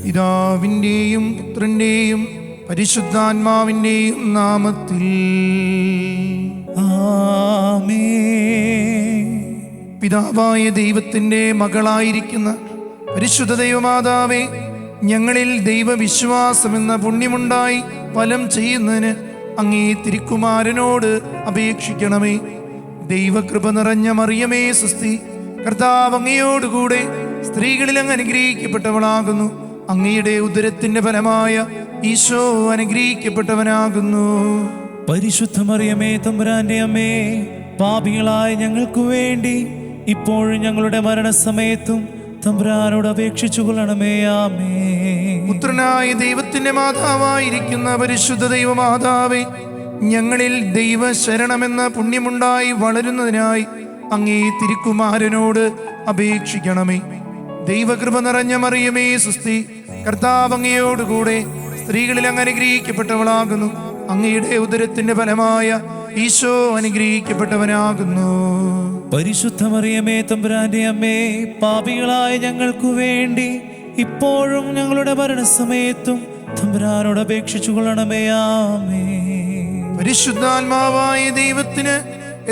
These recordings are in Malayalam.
പിതാവിൻ്റെയും പുത്രൻ്റെയും പരിശുദ്ധാത്മാവിൻ്റെയും നാമത്തിൽ ആമേൻ. പിതാവായ ദൈവത്തിൻ്റെ മകളായിരിക്കുന്ന പരിശുദ്ധ ദൈവമാതാവേ, ഞങ്ങളിൽ ദൈവവിശ്വാസമെന്ന പുണ്യമുണ്ടായി ഫലം ചെയ്യുന്നതിന് അങ്ങേ തിരുക്കുമാരനോട് അപേക്ഷിക്കണമേ. ദൈവകൃപ നിറഞ്ഞ മറിയമേ സ്വസ്തി, കർത്താവ് അങ്ങയോടുകൂടെ സ്ത്രീകളിൽ അങ്ങ് അനുഗ്രഹിക്കപ്പെട്ടവളാകുന്നു. അങ്ങയുടെ ഉദരത്തിന്റെ ഫലമായ ഈശോ അനുഗ്രഹിക്കപ്പെട്ടവനാകുന്നു. പരിശുദ്ധ മറിയമേ തമ്പുരാന്റെ അമ്മേ, പാപികളായ ഞങ്ങൾക്ക് വേണ്ടി ഇപ്പോഴും ഞങ്ങളുടെ മരണസമയത്തും തമ്പുരാനോട് അപേക്ഷിച്ചു കൊള്ളണമേ. ആമേൻ. പുത്രനായ ദൈവത്തിന്റെ മാതാവായിരിക്കുന്ന പരിശുദ്ധ ദൈവമാതാവേ, ഞങ്ങളിൽ ദൈവശരണമെന്ന പുണ്യമുണ്ടായി വളരുന്നതിനായി അങ്ങേ തിരുക്കുമാരനോട് അപേക്ഷിക്കണമേ. ദൈവകൃപ നിറഞ്ഞ മറിയമേ സ്വസ്തി, കർത്താവ് അങ്ങയോടുകൂടെ സ്ത്രീകളിൽ അങ്ങ് അനുഗ്രഹിക്കപ്പെട്ടവളാകുന്നു. അങ്ങയുടെ ഉദരത്തിന്റെ ഫലമായ ഈശോ അനുഗ്രഹിക്കപ്പെട്ടവനാകുന്നു. പരിശുദ്ധ മറിയമേ തമ്പുരാന്റെ അമ്മേ, പാപികളായ ഞങ്ങൾക്ക് വേണ്ടി ഇപ്പോഴും ഞങ്ങളുടെ മരണസമയത്തും തമ്പുരാനോട് അപേക്ഷിച്ചു കൊള്ളണമേ. ആമേൻ. പരിശുദ്ധാത്മാവായ ദൈവത്തിന്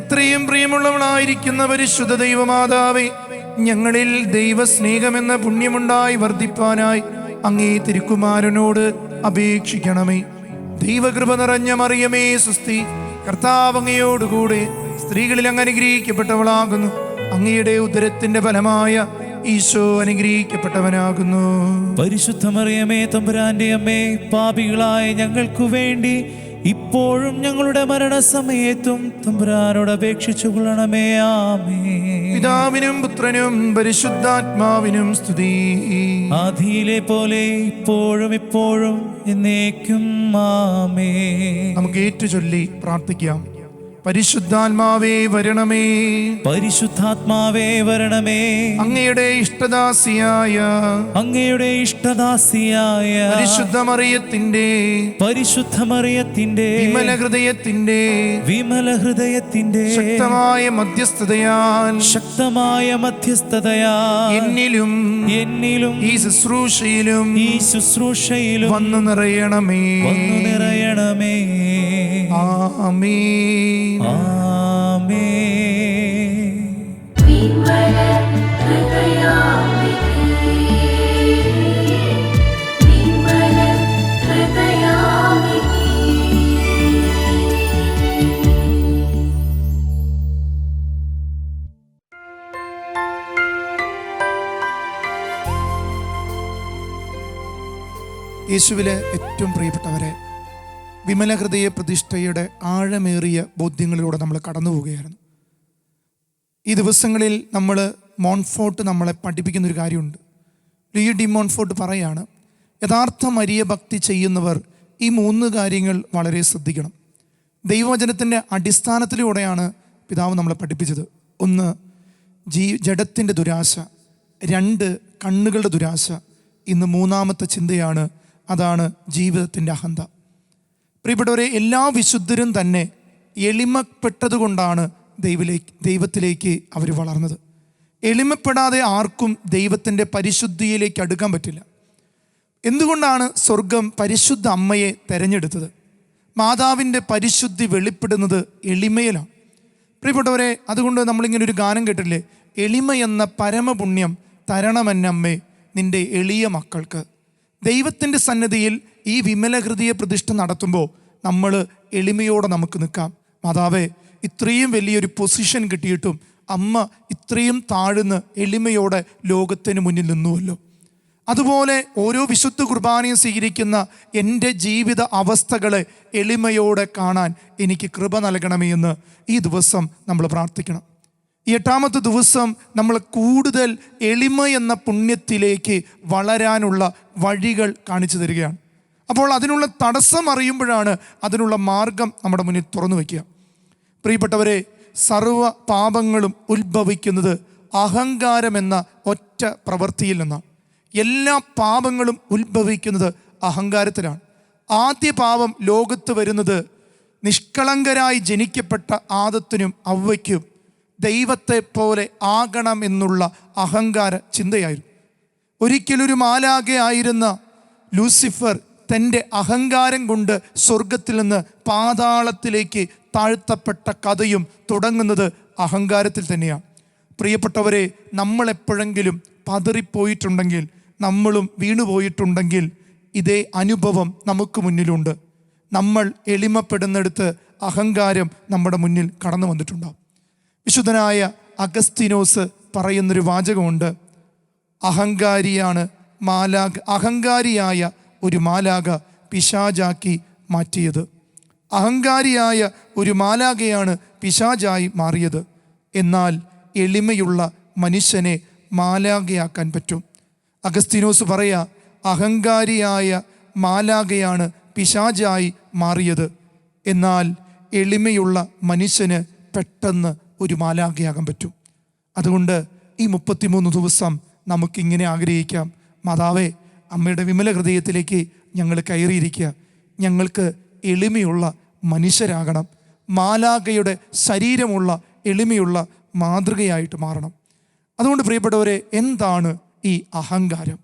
എത്രയും പ്രിയമുള്ളവളായിരിക്കുന്ന പരിശുദ്ധ ദൈവമാതാവേ, ഞങ്ങളിൽ ദൈവസ്നേഹമെന്ന പുണ്യമുണ്ടായി വർദ്ധിപ്പാനായി അങ്ങേ തിരുക്കുമാരനോട് അപേക്ഷിക്കണമേ. ദൈവകൃപ നിറഞ്ഞ മറിയമേ സ്വസ്തി, കർത്താവ് അങ്ങയോടുകൂടെ സ്ത്രീകളിൽ അങ്ങ് അനുഗ്രഹിക്കപ്പെട്ടവളാകുന്നു. അങ്ങയുടെ ഉദരത്തിന്റെ ഫലമായ ഈശോ അനുഗ്രഹിക്കപ്പെട്ടവനാകുന്നു. പരിശുദ്ധ മറിയമേ തമ്പുരാന്റെ അമ്മേ, പാപികളായ ഞങ്ങൾക്ക് വേണ്ടി ഇപ്പോഴും ഞങ്ങളുടെ മരണസമയത്തും തമ്പുരാനോട് അപേക്ഷിച്ചു കൊള്ളണമേ. ആമേൻ. പിതാവിനും പുത്രനും പരിശുദ്ധാത്മാവിനും സ്തുതി. ആദിയിലെ പോലെ ഇപ്പോഴും എപ്പോഴും എന്നേക്കും. ആമേൻ. നമുക്ക് ഏറ്റുചൊല്ലി പ്രാർത്ഥിക്കാം. പരിശുദ്ധാത്മാവേ വരണമേ, പരിശുദ്ധാത്മാവേ വരണമേ, അങ്ങയുടെ ഇഷ്ടദാസിയായ പരിശുദ്ധ മറിയത്തിന്റെ വിമല ഹൃദയത്തിന്റെ ശക്തമായ മധ്യസ്ഥതയാൽ എന്നിലും ഈ ശുശ്രൂഷയിലും വന്നു നിറയണമേ. ആമേൻ. യേശുവിലെ ഏറ്റവും പ്രിയപ്പെട്ടവരെ, വിമല ഹൃദയ പ്രതിഷ്ഠയുടെ ആഴമേറിയ ബോധ്യങ്ങളിലൂടെ നമ്മൾ കടന്നു പോവുകയായിരുന്നു. ഈ ദിവസങ്ങളിൽ മോൺഫോർട്ട് നമ്മളെ പഠിപ്പിക്കുന്നൊരു കാര്യമുണ്ട്. ലൂയി ഡി മോൺഫോർട്ട് പറയാണ്, യഥാർത്ഥ മരിയ ഭക്തി ചെയ്യുന്നവർ ഈ 3 കാര്യങ്ങൾ വളരെ ശ്രദ്ധിക്കണം. ദൈവവചനത്തിൻ്റെ അടിസ്ഥാനത്തിലൂടെയാണ് പിതാവ് നമ്മളെ പഠിപ്പിച്ചത്. 1, ജഡത്തിൻ്റെ ദുരാശ. 2, കണ്ണുകളുടെ ദുരാശ. ഇന്ന് 3ാമത്തെ ചിന്തയാണ്, അതാണ് ജീവിതത്തിൻ്റെ അഹന്ത. പ്രിയപ്പെട്ടവരെ, എല്ലാ വിശുദ്ധരും തന്നെ എളിമപ്പെട്ടതുകൊണ്ടാണ് ദൈവത്തിലേക്ക് അവർ വളർന്നത്. എളിമപ്പെടാതെ ആർക്കും ദൈവത്തിൻ്റെ പരിശുദ്ധിയിലേക്ക് അടുക്കാൻ പറ്റില്ല. എന്തുകൊണ്ടാണ് സ്വർഗം പരിശുദ്ധ അമ്മയെ തിരഞ്ഞെടുത്തത്? മാതാവിൻ്റെ പരിശുദ്ധി വെളിപ്പെടുന്നത് എളിമയിലാണ്. പ്രിയപ്പെട്ടവരെ, അതുകൊണ്ട് നമ്മളിങ്ങനെ ഒരു ഗാനം കേട്ടില്ലേ, എളിമയെന്ന പരമപുണ്യം തരണമെന്നമ്മേ നിൻ്റെ എളിയ മക്കൾക്ക്. ദൈവത്തിൻ്റെ സന്നിധിയിൽ ഈ വിമല ഹൃദയ പ്രതിഷ്ഠ നടത്തുമ്പോൾ നമ്മൾ എളിമയോടെ നമുക്ക് നിൽക്കാം. മാതാവേ, ഇത്രയും വലിയൊരു പൊസിഷൻ കിട്ടിയിട്ടും അമ്മ ഇത്രയും താഴ്ന്ന് എളിമയോടെ ലോകത്തിന് മുന്നിൽ നിന്നുവല്ലോ. അതുപോലെ ഓരോ വിശുദ്ധ കുർബാനയും സ്വീകരിക്കുന്ന എൻ്റെ ജീവിത അവസ്ഥകളെ എളിമയോടെ കാണാൻ എനിക്ക് കൃപ നൽകണമേ എന്ന് ഈ ദിവസം നമ്മൾ പ്രാർത്ഥിക്കണം. ഈ 8ാമത്തെ ദിവസം നമ്മൾ കൂടുതൽ എളിമ എന്ന പുണ്യത്തിലേക്ക് വളരാനുള്ള വഴികൾ കാണിച്ചു തരികയാണ്. അപ്പോൾ അതിനുള്ള തടസ്സം അറിയുമ്പോഴാണ് അതിനുള്ള മാർഗം നമ്മുടെ മുന്നിൽ തുറന്നു വയ്ക്കുക. പ്രിയപ്പെട്ടവരെ, സർവ്വ പാപങ്ങളും ഉത്ഭവിക്കുന്നത് അഹങ്കാരം എന്ന ഒറ്റ പ്രവൃത്തിയിൽ നിന്നാണ്. എല്ലാ പാപങ്ങളും ഉത്ഭവിക്കുന്നത് അഹങ്കാരത്തിലാണ്. ആദ്യ പാപം ലോകത്ത് വരുന്നത് നിഷ്കളങ്കരായി ജനിക്കപ്പെട്ട ആദത്തിനും അവ്വയ്ക്കും ദൈവത്തെ പോലെ ആകണം എന്നുള്ള അഹങ്കാര ചിന്തയായിരുന്നു. ഒരിക്കലൊരു മാലാഖയായിരുന്ന ലൂസിഫർ തൻ്റെ അഹങ്കാരം കൊണ്ട് സ്വർഗത്തിൽ നിന്ന് പാതാളത്തിലേക്ക് താഴ്ത്തപ്പെട്ട കഥയും തുടങ്ങുന്നത് അഹങ്കാരത്തിൽ തന്നെയാണ്. പ്രിയപ്പെട്ടവരെ, നമ്മളെപ്പോഴെങ്കിലും പതറിപ്പോയിട്ടുണ്ടെങ്കിൽ, നമ്മളും വീണുപോയിട്ടുണ്ടെങ്കിൽ ഇതേ അനുഭവം നമുക്ക് മുന്നിലുണ്ട്. നമ്മൾ എളിമപ്പെടുന്നിടത്ത് അഹങ്കാരം നമ്മുടെ മുന്നിൽ കടന്നു വന്നിട്ടുണ്ടാകും. വിശുദ്ധനായ അഗസ്തീനോസ് പറയുന്നൊരു വാചകമുണ്ട്. അഹങ്കാരിയായ ഒരു മാലാഖ പിശാചാക്കി മാറ്റിയത്. അഹങ്കാരിയായ ഒരു മാലാഖയാണ് പിശാചായി മാറിയത്. എന്നാൽ എളിമയുള്ള മനുഷ്യനെ മാലാഖയാക്കാൻ പറ്റും. അഗസ്തീനോസ് പറയാ, അഹങ്കാരിയായ മാലാഖയാണ് പിശാചായി മാറിയത്. എന്നാൽ എളിമയുള്ള മനുഷ്യന് പെട്ടെന്ന് ഒരു മാലാഖയാകാൻ പറ്റും. അതുകൊണ്ട് ഈ 33 ദിവസം നമുക്കിങ്ങനെ ആഗ്രഹിക്കാം. മാതാവേ, അമ്മയുടെ വിമല ഹൃദയത്തിലേക്ക് ഞങ്ങൾ കയറിയിരിക്കുക. ഞങ്ങൾക്ക് എളിമയുള്ള മനുഷ്യരാകണം. മാലാഖയുടെ ശരീരമുള്ള എളിമയുള്ള മാതൃകയായിട്ട് മാറണം. അതുകൊണ്ട് പ്രിയപ്പെട്ടവരെ, എന്താണ് ഈ അഹങ്കാരം?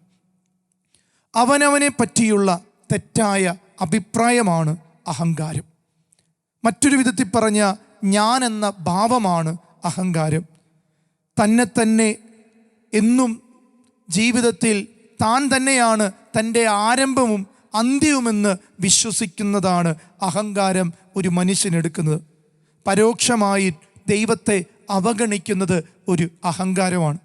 അവനവനെ പറ്റിയുള്ള തെറ്റായ അഭിപ്രായമാണ് അഹങ്കാരം. മറ്റൊരു വിധത്തിൽ പറഞ്ഞ ഞാൻ എന്ന ഭാവമാണ് അഹങ്കാരം. തന്നെ എന്നും ജീവിതത്തിൽ താൻ തന്നെയാണ് തൻ്റെ ആരംഭവും അന്ത്യവുമെന്ന് വിശ്വസിക്കുന്നതാണ് അഹങ്കാരം ഒരു മനുഷ്യനെടുക്കുന്നത്. പരോക്ഷമായി ദൈവത്തെ അവഗണിക്കുന്നത് ഒരു അഹങ്കാരമാണ്.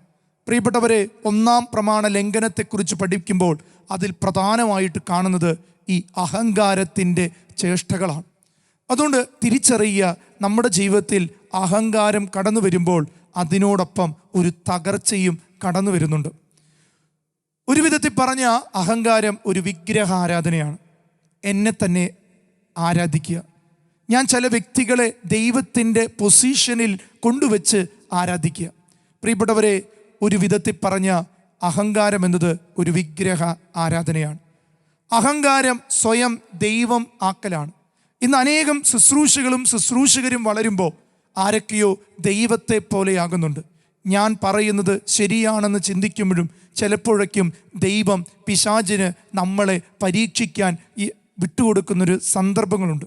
പ്രിയപ്പെട്ടവരെ, 1-ാം പ്രമാണ ലംഘനത്തെക്കുറിച്ച് പഠിക്കുമ്പോൾ അതിൽ പ്രധാനമായിട്ട് കാണുന്നത് ഈ അഹങ്കാരത്തിൻ്റെ ചേഷ്ടകളാണ്. അതുകൊണ്ട് തിരിച്ചറിയുക, നമ്മുടെ ജീവിതത്തിൽ അഹങ്കാരം കടന്നു വരുമ്പോൾ അതിനോടൊപ്പം ഒരു തകർച്ചയും കടന്നു വരുന്നുണ്ട്. ഒരു വിധത്തിൽ പറഞ്ഞ അഹങ്കാരം ഒരു വിഗ്രഹ ആരാധനയാണ്. എന്നെ തന്നെ ആരാധിക്കുക. ഞാൻ ചില വ്യക്തികളെ ദൈവത്തിൻ്റെ പൊസിഷനിൽ കൊണ്ടുവച്ച് ആരാധിക്കുക. പ്രിയപ്പെട്ടവരെ, ഒരു വിധത്തിൽ പറഞ്ഞ അഹങ്കാരം എന്നത് ഒരു വിഗ്രഹ ആരാധനയാണ്. അഹങ്കാരം സ്വയം ദൈവം ആക്കലാണ്. ഇന്ന് അനേകം ശുശ്രൂഷകരും വളരുമ്പോൾ ആരൊക്കെയോ ദൈവത്തെ പോലെയാകുന്നുണ്ട്. ഞാൻ പറയുന്നത് ശരിയാണെന്ന് ചിന്തിക്കുമ്പോഴും ചിലപ്പോഴേക്കും ദൈവം പിശാചിന് നമ്മളെ പരീക്ഷിക്കാൻ വിട്ടുകൊടുക്കുന്നൊരു സന്ദർഭങ്ങളുണ്ട്.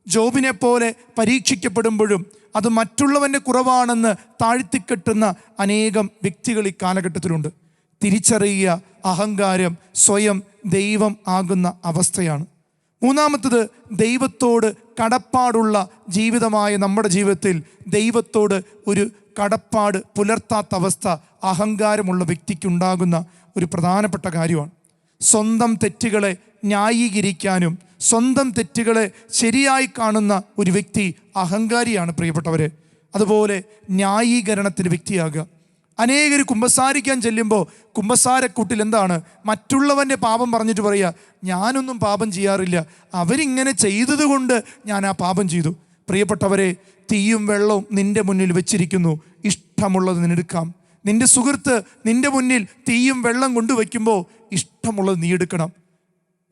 ജോബിനെ പോലെ പരീക്ഷിക്കപ്പെടുമ്പോഴും അത് മറ്റുള്ളവൻ്റെ കുറവാണെന്ന് താഴ്ത്തിക്കെട്ടുന്ന അനേകം വ്യക്തികൾ ഈ കാലഘട്ടത്തിലുണ്ട്. തിരിച്ചറിയുക, അഹങ്കാരം സ്വയം ദൈവം ആകുന്ന അവസ്ഥയാണ്. 3-ാമത്തത്, ദൈവത്തോട് കടപ്പാടുള്ള ജീവിതമായ നമ്മുടെ ജീവിതത്തിൽ ദൈവത്തോട് ഒരു കടപ്പാട് പുലർത്താത്ത അവസ്ഥ അഹങ്കാരമുള്ള വ്യക്തിക്കുണ്ടാകുന്ന ഒരു പ്രധാനപ്പെട്ട കാര്യമാണ്. സ്വന്തം തെറ്റുകളെ ന്യായീകരിക്കാനും സ്വന്തം തെറ്റുകളെ ശരിയായി കാണുന്ന ഒരു വ്യക്തി അഹങ്കാരിയാണ് പ്രിയപ്പെട്ടവരെ. അതുപോലെ ന്യായീകരണത്തിന് വ്യക്തിയാകുക. അനേകർ കുമ്പസാരിക്കാൻ ചെല്ലുമ്പോൾ കുമ്പസാരക്കൂട്ടിൽ എന്താണ്, മറ്റുള്ളവൻ്റെ പാപം പറഞ്ഞിട്ട് പറയുക, ഞാനൊന്നും പാപം ചെയ്യാറില്ല, അവരിങ്ങനെ ചെയ്തത് കൊണ്ട് ഞാൻ ആ പാപം ചെയ്തു. പ്രിയപ്പെട്ടവരെ, തീയും വെള്ളവും നിൻ്റെ മുന്നിൽ വെച്ചിരിക്കുന്നു, ഇഷ്ടമുള്ളത് നിന്നെടുക്കാം. നിൻ്റെ സുഹൃത്ത് നിൻ്റെ മുന്നിൽ തീയും വെള്ളം കൊണ്ടുവയ്ക്കുമ്പോൾ ഇഷ്ടമുള്ളത് നീ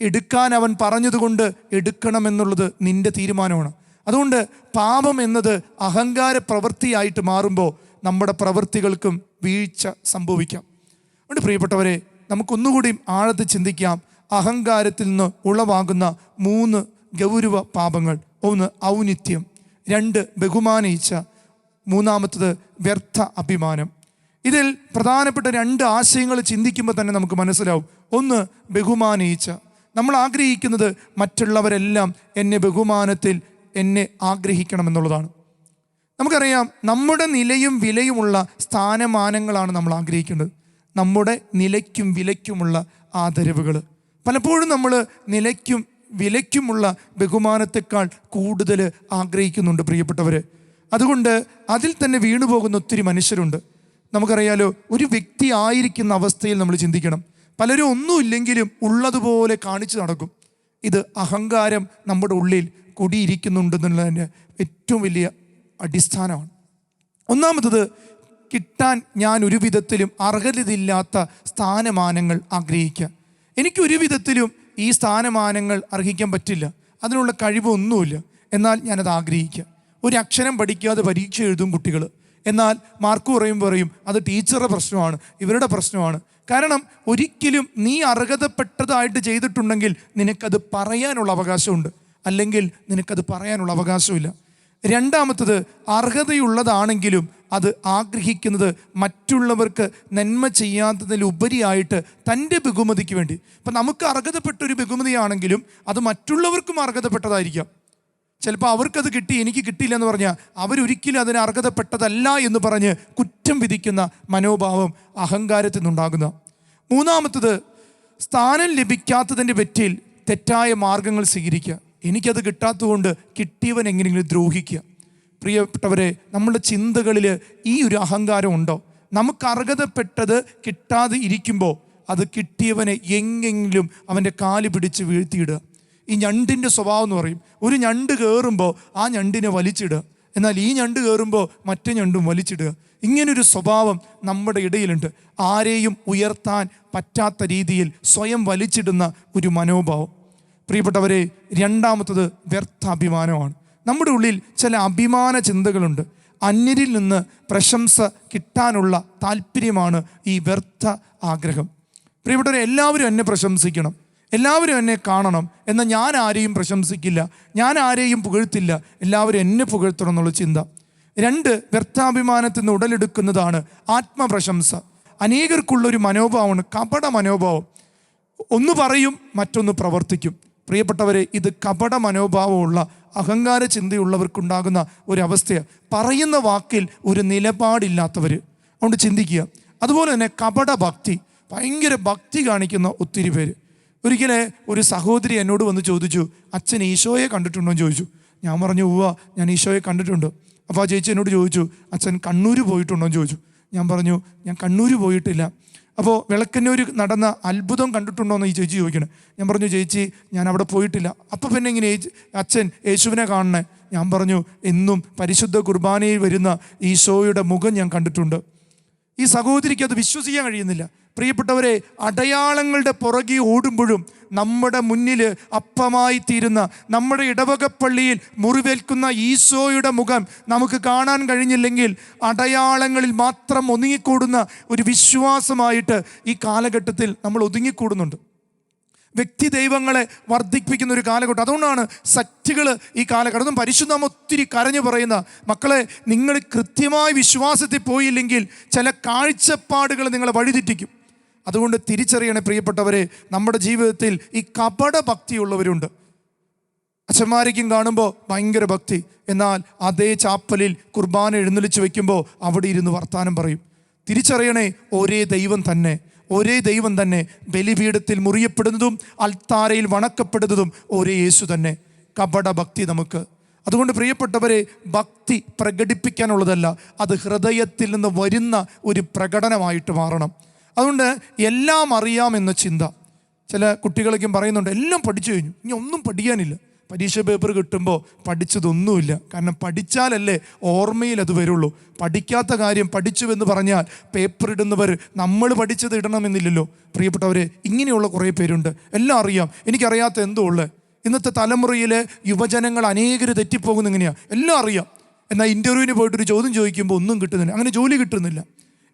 എടുക്കാൻ അവൻ പറഞ്ഞതുകൊണ്ട് എടുക്കണമെന്നുള്ളത് നിൻ്റെ തീരുമാനമാണ്. അതുകൊണ്ട് പാപം എന്നത് അഹങ്കാര പ്രവൃത്തിയായിട്ട് മാറുമ്പോൾ നമ്മുടെ പ്രവൃത്തികൾക്കും വീഴ്ച സംഭവിക്കാം. അതുകൊണ്ട് പ്രിയപ്പെട്ടവരെ, നമുക്കൊന്നുകൂടി ആഴത്തിൽ ചിന്തിക്കാം. അഹങ്കാരത്തിൽ നിന്ന് ഉളവാകുന്ന 3 ഗൗരവ പാപങ്ങൾ. 1 ഔന്നിത്യം, 2 ബഹുമാന ഇച്ഛ, 3-ാമത്തത് വ്യർത്ഥ അഭിമാനം. ഇതിൽ പ്രധാനപ്പെട്ട 2 ആശയങ്ങൾ ചിന്തിക്കുമ്പോൾ തന്നെ നമുക്ക് മനസ്സിലാവും. 1 ബഹുമാന ഇച്ഛ. നമ്മൾ ആഗ്രഹിക്കുന്നത് മറ്റുള്ളവരെല്ലാം എന്നെ ബഹുമാനത്തിൽ എന്നെ ആഗ്രഹിക്കണമെന്നുള്ളതാണ്. നമുക്കറിയാം, നമ്മുടെ നിലയും വിലയുമുള്ള സ്ഥാനമാനങ്ങളാണ് നമ്മൾ ആഗ്രഹിക്കേണ്ടത്. നമ്മുടെ നിലയ്ക്കും വിലയ്ക്കുമുള്ള ആദരവുകൾ. പലപ്പോഴും നമ്മൾ നിലയ്ക്കും വിലയ്ക്കുമുള്ള ബഹുമാനത്തെക്കാൾ കൂടുതൽ ആഗ്രഹിക്കുന്നുണ്ട് പ്രിയപ്പെട്ടവർ. അതുകൊണ്ട് അതിൽ തന്നെ വീണുപോകുന്ന ഒത്തിരി മനുഷ്യരുണ്ട്. നമുക്കറിയാലോ, ഒരു വ്യക്തി ആയിരിക്കുന്ന അവസ്ഥയിൽ നമ്മൾ ചിന്തിക്കണം. പലരും ഒന്നുമില്ലെങ്കിലും ഉള്ളതുപോലെ കാണിച്ചു നടക്കും. ഇത് അഹങ്കാരം നമ്മുടെ ഉള്ളിൽ കുടിയിരിക്കുന്നുണ്ടെന്നുള്ളതിൻ്റെ ഏറ്റവും വലിയ അടിസ്ഥാനമാണ്. ഒന്നാമത്തത്, കിട്ടാൻ ഞാൻ ഒരു വിധത്തിലും അർഹതയില്ലാത്ത സ്ഥാനമാനങ്ങൾ ആഗ്രഹിക്കുക. എനിക്കൊരു വിധത്തിലും ഈ സ്ഥാനമാനങ്ങൾ അർഹിക്കാൻ പറ്റില്ല, അതിനുള്ള കഴിവൊന്നുമില്ല, എന്നാൽ ഞാനത് ആഗ്രഹിക്കുക. ഒരു അക്ഷരം പഠിക്കാതെ പരീക്ഷ എഴുതും കുട്ടികൾ. എന്നാൽ മാർക്ക് പറയും അത് ടീച്ചറുടെ പ്രശ്നമാണ്, ഇവരുടെ പ്രശ്നമാണ്. കാരണം ഒരിക്കലും നീ അർഹതപ്പെട്ടതായിട്ട് ചെയ്തിട്ടുണ്ടെങ്കിൽ നിനക്കത് പറയാനുള്ള അവകാശമുണ്ട്, അല്ലെങ്കിൽ നിനക്കത് പറയാനുള്ള അവകാശമില്ല. രണ്ടാമത്തത്, അർഹതയുള്ളതാണെങ്കിലും അത് ആഗ്രഹിക്കുന്നത് മറ്റുള്ളവർക്ക് നന്മ ചെയ്യാത്തതിലുപരിയായിട്ട് തൻ്റെ ബഹുമതിക്ക് വേണ്ടി. ഇപ്പം നമുക്ക് അർഹതപ്പെട്ടൊരു ബഹുമതിയാണെങ്കിലും അത് മറ്റുള്ളവർക്കും അർഹതപ്പെട്ടതായിരിക്കാം. ചിലപ്പോൾ അവർക്കത് കിട്ടി, എനിക്ക് കിട്ടിയില്ല എന്ന് പറഞ്ഞാൽ അവരൊരിക്കലും അതിന് അർഹതപ്പെട്ടതല്ല എന്ന് പറഞ്ഞ് കുറ്റം വിധിക്കുന്ന മനോഭാവം അഹങ്കാരത്തിൽ നിന്നുണ്ടാകുന്ന. മൂന്നാമത്തത്, സ്ഥാനം ലഭിക്കാത്തതിൻ്റെ പറ്റിയിൽ തെറ്റായ മാർഗങ്ങൾ സ്വീകരിക്കുക. എനിക്കത് കിട്ടാത്തതുകൊണ്ട് കിട്ടിയവൻ എങ്ങനെയെങ്കിലും ദ്രോഹിക്കുക. പ്രിയപ്പെട്ടവരെ, നമ്മുടെ ചിന്തകളിൽ ഈ ഒരു അഹങ്കാരം ഉണ്ടോ? നമുക്ക് അർഹതപ്പെട്ടത് കിട്ടാതെ ഇരിക്കുമ്പോൾ അത് കിട്ടിയവനെ എങ്ങെങ്കിലും അവൻ്റെ കാല് പിടിച്ച് വീഴ്ത്തിയിടുക. ഈ ഞണ്ടിൻ്റെ സ്വഭാവം എന്ന് പറയും, ഒരു ഞണ്ട് കയറുമ്പോൾ ആ ഞണ്ടിനെ വലിച്ചിടുക, എന്നാൽ ഈ ഞണ്ട് കയറുമ്പോൾ മറ്റേ ഞണ്ടും വലിച്ചിടുക. ഇങ്ങനൊരു സ്വഭാവം നമ്മുടെ ഇടയിലുണ്ട്. ആരെയും ഉയർത്താൻ പറ്റാത്ത രീതിയിൽ സ്വയം വലിച്ചിടുന്ന ഒരു മനോഭാവം. പ്രിയപ്പെട്ടവരെ, രണ്ടാമത്തത് വ്യർത്ഥാഭിമാനമാണ്. നമ്മുടെ ഉള്ളിൽ ചില അഭിമാന ചിന്തകളുണ്ട്. അന്യരിൽ നിന്ന് പ്രശംസ കിട്ടാനുള്ള താല്പര്യമാണ് ഈ വ്യർത്ഥ ആഗ്രഹം. പ്രിയപ്പെട്ടവരെ, എല്ലാവരും എന്നെ പ്രശംസിക്കണം, എല്ലാവരും എന്നെ കാണണം, എന്നാൽ ഞാൻ ആരെയും പ്രശംസിക്കില്ല, ഞാൻ ആരെയും പുകഴ്ത്തില്ല, എല്ലാവരും എന്നെ പുകഴ്ത്തണം എന്നുള്ള ചിന്ത. രണ്ട്, വ്യർത്ഥാഭിമാനത്തിൽ നിന്ന് ഉടലെടുക്കുന്നതാണ് ആത്മപ്രശംസ. അനേകർക്കുള്ളൊരു മനോഭാവമാണ് കപട മനോഭാവം. ഒന്ന് പറയും, മറ്റൊന്ന് പ്രവർത്തിക്കും. പ്രിയപ്പെട്ടവരെ, ഇത് കപട മനോഭാവമുള്ള അഹങ്കാര ചിന്തയുള്ളവർക്കുണ്ടാകുന്ന ഒരവസ്ഥയാണ്. പറയുന്ന വാക്കിൽ ഒരു നിലപാടില്ലാത്തവർ. അതുകൊണ്ട് ചിന്തിക്കുക. അതുപോലെ തന്നെ കപട ഭക്തി, ഭയങ്കര ഭക്തി കാണിക്കുന്ന ഒത്തിരി പേര്. ഒരിക്കലെ ഒരു സഹോദരി എന്നോട് വന്ന് ചോദിച്ചു, അച്ഛൻ ഈശോയെ കണ്ടിട്ടുണ്ടോ എന്ന് ചോദിച്ചു. ഞാൻ പറഞ്ഞു, ഉവ്വ, ഞാൻ ഈശോയെ കണ്ടിട്ടുണ്ട്. അപ്പോൾ ആ ചേച്ചി എന്നോട് ചോദിച്ചു, അച്ഛൻ കണ്ണൂർ പോയിട്ടുണ്ടോ എന്ന് ചോദിച്ചു. ഞാൻ പറഞ്ഞു, ഞാൻ കണ്ണൂർ പോയിട്ടില്ല. അപ്പോൾ വിളക്കന്നൂർ നടന്ന അത്ഭുതം കണ്ടിട്ടുണ്ടോ എന്ന് ഈ ചേച്ചി ചോദിക്കണേ. ഞാൻ പറഞ്ഞു, ചേച്ചി, ഞാൻ അവിടെ പോയിട്ടില്ല. അപ്പോൾ പിന്നെ ഇങ്ങനെ അച്ഛൻ യേശുവിനെ കാണണേ? ഞാൻ പറഞ്ഞു, എന്നും പരിശുദ്ധ കുർബാനയിൽ വരുന്ന ഈശോയുടെ മുഖം ഞാൻ കണ്ടിട്ടുണ്ട്. ഈ സഹോദരിക്ക് അത് വിശ്വസിക്കാൻ കഴിയുന്നില്ല. പ്രിയപ്പെട്ടവരെ, അടയാളങ്ങളുടെ പുറകെ ഓടുമ്പോഴും നമ്മുടെ മുന്നിൽ അപ്പമായി തീരുന്ന, നമ്മുടെ ഇടവകപ്പള്ളിയിൽ മുറിവേൽക്കുന്ന ഈശോയുടെ മുഖം നമുക്ക് കാണാൻ കഴിഞ്ഞില്ലെങ്കിൽ അടയാളങ്ങളിൽ മാത്രം ഒതുങ്ങിക്കൂടുന്ന ഒരു വിശ്വാസമായിട്ട് ഈ കാലഘട്ടത്തിൽ നമ്മൾ ഒതുങ്ങിക്കൂടുന്നുണ്ട്. വ്യക്തി ദൈവങ്ങളെ വർദ്ധിപ്പിക്കുന്ന ഒരു കാലഘട്ടം. അതുകൊണ്ടാണ് ശക്തികൾ ഈ കാലഘട്ടം പരിശുദ്ധം ഒത്തിരി കരഞ്ഞു പറയുന്ന, മക്കളെ, നിങ്ങൾ കൃത്യമായ വിശ്വാസത്തിൽ പോയില്ലെങ്കിൽ ചില കാഴ്ചപ്പാടുകൾ നിങ്ങളെ വഴിതെറ്റിക്കും. അതുകൊണ്ട് തിരിച്ചറിയണേ പ്രിയപ്പെട്ടവരെ, നമ്മുടെ ജീവിതത്തിൽ ഈ കപട ഭക്തിയുള്ളവരുണ്ട്. അച്ഛന്മാരേക്കും കാണുമ്പോൾ ഭയങ്കര ഭക്തി, എന്നാൽ അതേ ചാപ്പലിൽ കുർബാന എഴുന്നള്ളിച്ച് വയ്ക്കുമ്പോൾ അവിടെ ഇരുന്ന് വർത്താനം പറയും. തിരിച്ചറിയണേ, ഒരേ ദൈവം തന്നെ, ഒരേ ദൈവം തന്നെ. ബലിപീഠത്തിൽ മുറിയപ്പെടുന്നതും അൾത്താരയിൽ വണക്കപ്പെടുന്നതും ഒരേ യേശു തന്നെ. കപട ഭക്തി നമുക്ക്. അതുകൊണ്ട് പ്രിയപ്പെട്ടവരെ, ഭക്തി പ്രകടിപ്പിക്കാനുള്ളതല്ല, അത് ഹൃദയത്തിൽ നിന്ന് വരുന്ന ഒരു പ്രകടനമായിട്ട് മാറണം. അതുകൊണ്ട് എല്ലാം അറിയാമെന്ന ചിന്ത. ചില കുട്ടികളൊക്കെ പറയുന്നുണ്ട്, എല്ലാം പഠിച്ചു കഴിഞ്ഞു, ഇനി ഒന്നും പഠിക്കാനില്ല. പരീക്ഷ പേപ്പർ കിട്ടുമ്പോൾ പഠിച്ചതൊന്നുമില്ല. കാരണം പഠിച്ചാലല്ലേ ഓർമ്മയിൽ അത് വരുള്ളൂ. പഠിക്കാത്ത കാര്യം പഠിച്ചുവെന്ന് പറഞ്ഞാൽ പേപ്പർ ഇടുന്നവർ നമ്മൾ പഠിച്ചത് ഇടണമെന്നില്ലല്ലോ. പ്രിയപ്പെട്ടവരെ, ഇങ്ങനെയുള്ള കുറേ പേരുണ്ട്. എല്ലാം അറിയാം, എനിക്കറിയാത്ത എന്തോ ഉള്ളത്. ഇന്നത്തെ തലമുറയിലെ യുവജനങ്ങൾ അനേകർ തെറ്റിപ്പോകുന്ന എങ്ങനെയാണ്? എല്ലാം അറിയാം, എന്നാൽ ഇൻ്റർവ്യൂവിന് പോയിട്ടൊരു ചോദ്യം ചോദിക്കുമ്പോൾ ഒന്നും കിട്ടുന്നില്ല, അങ്ങനെ ജോലി കിട്ടുന്നില്ല.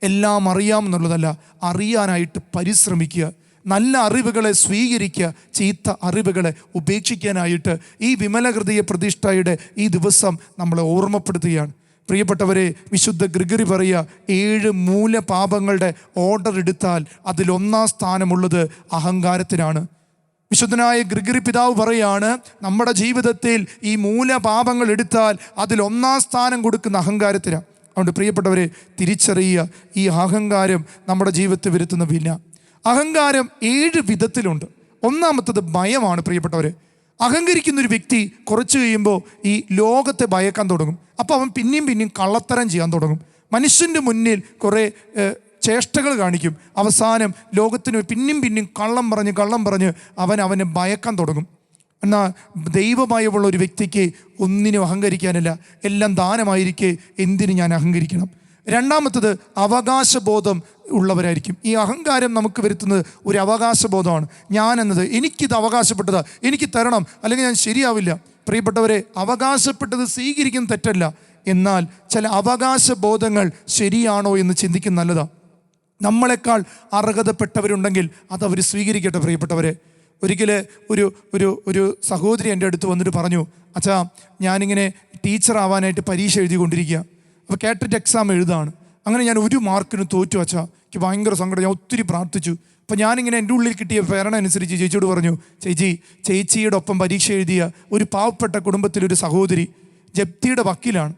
എല്ലാം അറിയാമെന്നുള്ളതല്ല, അറിയാനായിട്ട് പരിശ്രമിക്കുക, നല്ല അറിവുകളെ സ്വീകരിക്കുക, ചീത്ത അറിവുകളെ ഉപേക്ഷിക്കാനായിട്ട് ഈ വിമല ഹൃദയ പ്രതിഷ്ഠയുടെ ഈ ദിവസം നമ്മളെ ഓർമ്മപ്പെടുത്തുകയാണ്. പ്രിയപ്പെട്ടവരെ, വിശുദ്ധ ഗ്രിഗറി പറയുക, 7 മൂലപാപങ്ങളുടെ ഓർഡർ എടുത്താൽ അതിലൊന്നാം സ്ഥാനമുള്ളത് അഹങ്കാരത്തിനാണ്. വിശുദ്ധനായ ഗ്രിഗറി പിതാവ് പറയാണ്, നമ്മുടെ ജീവിതത്തിൽ ഈ മൂലപാപങ്ങൾ എടുത്താൽ അതിലൊന്നാം സ്ഥാനം കൊടുക്കുന്ന അഹങ്കാരത്തിനാണ്. അതുകൊണ്ട് പ്രിയപ്പെട്ടവരെ, തിരിച്ചറിയുക, ഈ അഹങ്കാരം നമ്മുടെ ജീവിതത്തിൽ വരുത്തുന്ന വില. അഹങ്കാരം 7 വിധത്തിലുണ്ട്. ഒന്നാമത്തത് ഭയമാണ് പ്രിയപ്പെട്ടവരെ. അഹങ്കരിക്കുന്നൊരു വ്യക്തി കുറച്ച് കഴിയുമ്പോൾ ഈ ലോകത്തെ ഭയക്കാൻ തുടങ്ങും. അപ്പോൾ അവൻ പിന്നെയും കള്ളത്തരം ചെയ്യാൻ തുടങ്ങും. മനുഷ്യൻ്റെ മുന്നിൽ കുറേ ചേഷ്ടകൾ കാണിക്കും. അവസാനം ലോകത്തിന് പിന്നെയും കള്ളം പറഞ്ഞ് അവനെ ഭയക്കാൻ തുടങ്ങും. എന്നാൽ ദൈവഭയമുള്ള ഒരു വ്യക്തിക്ക് ഒന്നിനും അഹങ്കരിക്കാനില്ല. എല്ലാം ദാനമായിരിക്കെ എന്തിനു ഞാൻ അഹങ്കരിക്കണം? രണ്ടാമത്തത് അവകാശബോധം ഉള്ളവരായിരിക്കും. ഈ അഹങ്കാരം നമുക്ക് വരുത്തുന്നത് ഒരു അവകാശബോധമാണ്. ഞാനെന്നത് എനിക്കിത് അവകാശപ്പെട്ടതാ, എനിക്ക് തരണം, അല്ലെങ്കിൽ ഞാൻ ശരിയാവില്ല. പ്രിയപ്പെട്ടവരെ, അവകാശപ്പെട്ടത് സ്വീകരിക്കുന്നത് തെറ്റല്ല. എന്നാൽ ചില അവകാശബോധങ്ങൾ ശരിയാണോ എന്ന് ചിന്തിക്കുന്നത് നല്ലതാണ്. നമ്മളെക്കാൾ അർഹതപ്പെട്ടവരുണ്ടെങ്കിൽ അതവർ സ്വീകരിക്കട്ടെ. പ്രിയപ്പെട്ടവരെ, ഒരിക്കൽ ഒരു സഹോദരി എൻ്റെ അടുത്ത് വന്നിട്ട് പറഞ്ഞു, അച്ഛാ, ഞാനിങ്ങനെ ടീച്ചർ ആവാനായിട്ട് പരീക്ഷ എഴുതിക്കൊണ്ടിരിക്കുക. അപ്പോൾ കേട്ടിട്ട് എക്സാം എഴുതാണ്. അങ്ങനെ ഞാൻ 1 മാർക്കിന് തോറ്റു അച്ഛാ. എനിക്ക് ഭയങ്കര സങ്കടം. ഞാൻ ഒത്തിരി പ്രാർത്ഥിച്ചു. അപ്പോൾ ഞാനിങ്ങനെ എൻ്റെ ഉള്ളിൽ കിട്ടിയ പ്രേരണ അനുസരിച്ച് ചേച്ചിയോട് പറഞ്ഞു, ചേച്ചിയുടെ ഒപ്പം പരീക്ഷ എഴുതിയ ഒരു പാവപ്പെട്ട കുടുംബത്തിലൊരു സഹോദരി ജപ്തിയുടെ വക്കീലാണ്.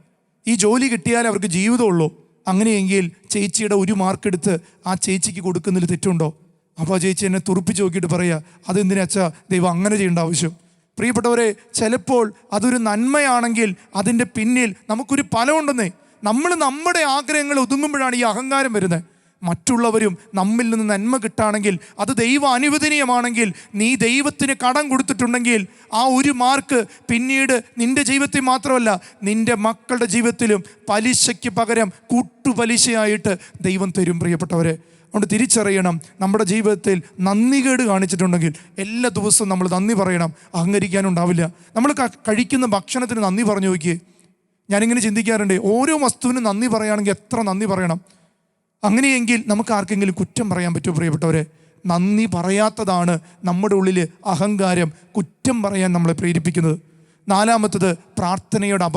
ഈ ജോലി കിട്ടിയാലേ അവർക്ക് ജീവിതമുള്ളൂ. അങ്ങനെയെങ്കിൽ ചേച്ചിയുടെ 1 മാർക്ക് എടുത്ത് ആ ചേച്ചിക്ക് കൊടുക്കുന്നതിൽ തെറ്റുണ്ടോ? അപ്പോൾ ആ ചേച്ചി എന്നെ തുറപ്പിച്ച് നോക്കിയിട്ട് പറയുക, അതെന്തിനാ അച്ഛാ ദൈവം അങ്ങനെ ചെയ്യേണ്ട ആവശ്യം? പ്രിയപ്പെട്ടവരെ, ചിലപ്പോൾ അതൊരു നന്മയാണെങ്കിൽ അതിൻ്റെ പിന്നിൽ നമുക്കൊരു ഫലമുണ്ടെന്നേ. നമ്മൾ നമ്മുടെ ആഗ്രഹങ്ങൾ ഒതുങ്ങുമ്പോഴാണ് ഈ അഹങ്കാരം വരുന്നത്. മറ്റുള്ളവരും നമ്മിൽ നിന്ന് നന്മ കിട്ടുകയാണെങ്കിൽ, അത് ദൈവ അനുവദനീയമാണെങ്കിൽ, നീ ദൈവത്തിന് കടം കൊടുത്തിട്ടുണ്ടെങ്കിൽ ആ 1 മാർക്ക് പിന്നീട് നിൻ്റെ ജീവിതത്തിൽ മാത്രമല്ല നിൻ്റെ മക്കളുടെ ജീവിതത്തിലും പലിശയ്ക്ക് പകരം കൂട്ടുപലിശയായിട്ട് ദൈവം തരും. പ്രിയപ്പെട്ടവരെ, അതുകൊണ്ട് തിരിച്ചറിയണം, നമ്മുടെ ജീവിതത്തിൽ നന്ദികേട് കാണിച്ചിട്ടുണ്ടെങ്കിൽ എല്ലാ ദിവസവും നമ്മൾ നന്ദി പറയണം. അഹങ്കരിക്കാനുണ്ടാവില്ല. നമ്മൾ കഴിക്കുന്ന ഭക്ഷണത്തിന് നന്ദി പറഞ്ഞു നോക്കിയേ. ഞാനിങ്ങനെ ചിന്തിക്കാറുണ്ട്, ഓരോ വസ്തുവിനും നന്ദി പറയുകയാണെങ്കിൽ എത്ര നന്ദി പറയണം? അങ്ങനെയെങ്കിൽ നമുക്ക് ആർക്കെങ്കിലും കുറ്റം പറയാൻ പറ്റുമോ? പ്രിയപ്പെട്ടവരെ, നന്ദി പറയാത്തതാണ് നമ്മുടെ ഉള്ളിൽ അഹങ്കാരം, കുറ്റം പറയാൻ നമ്മളെ പ്രേരിപ്പിക്കുന്നത്. നാലാമത്തത് പ്രാർത്ഥനയുടെ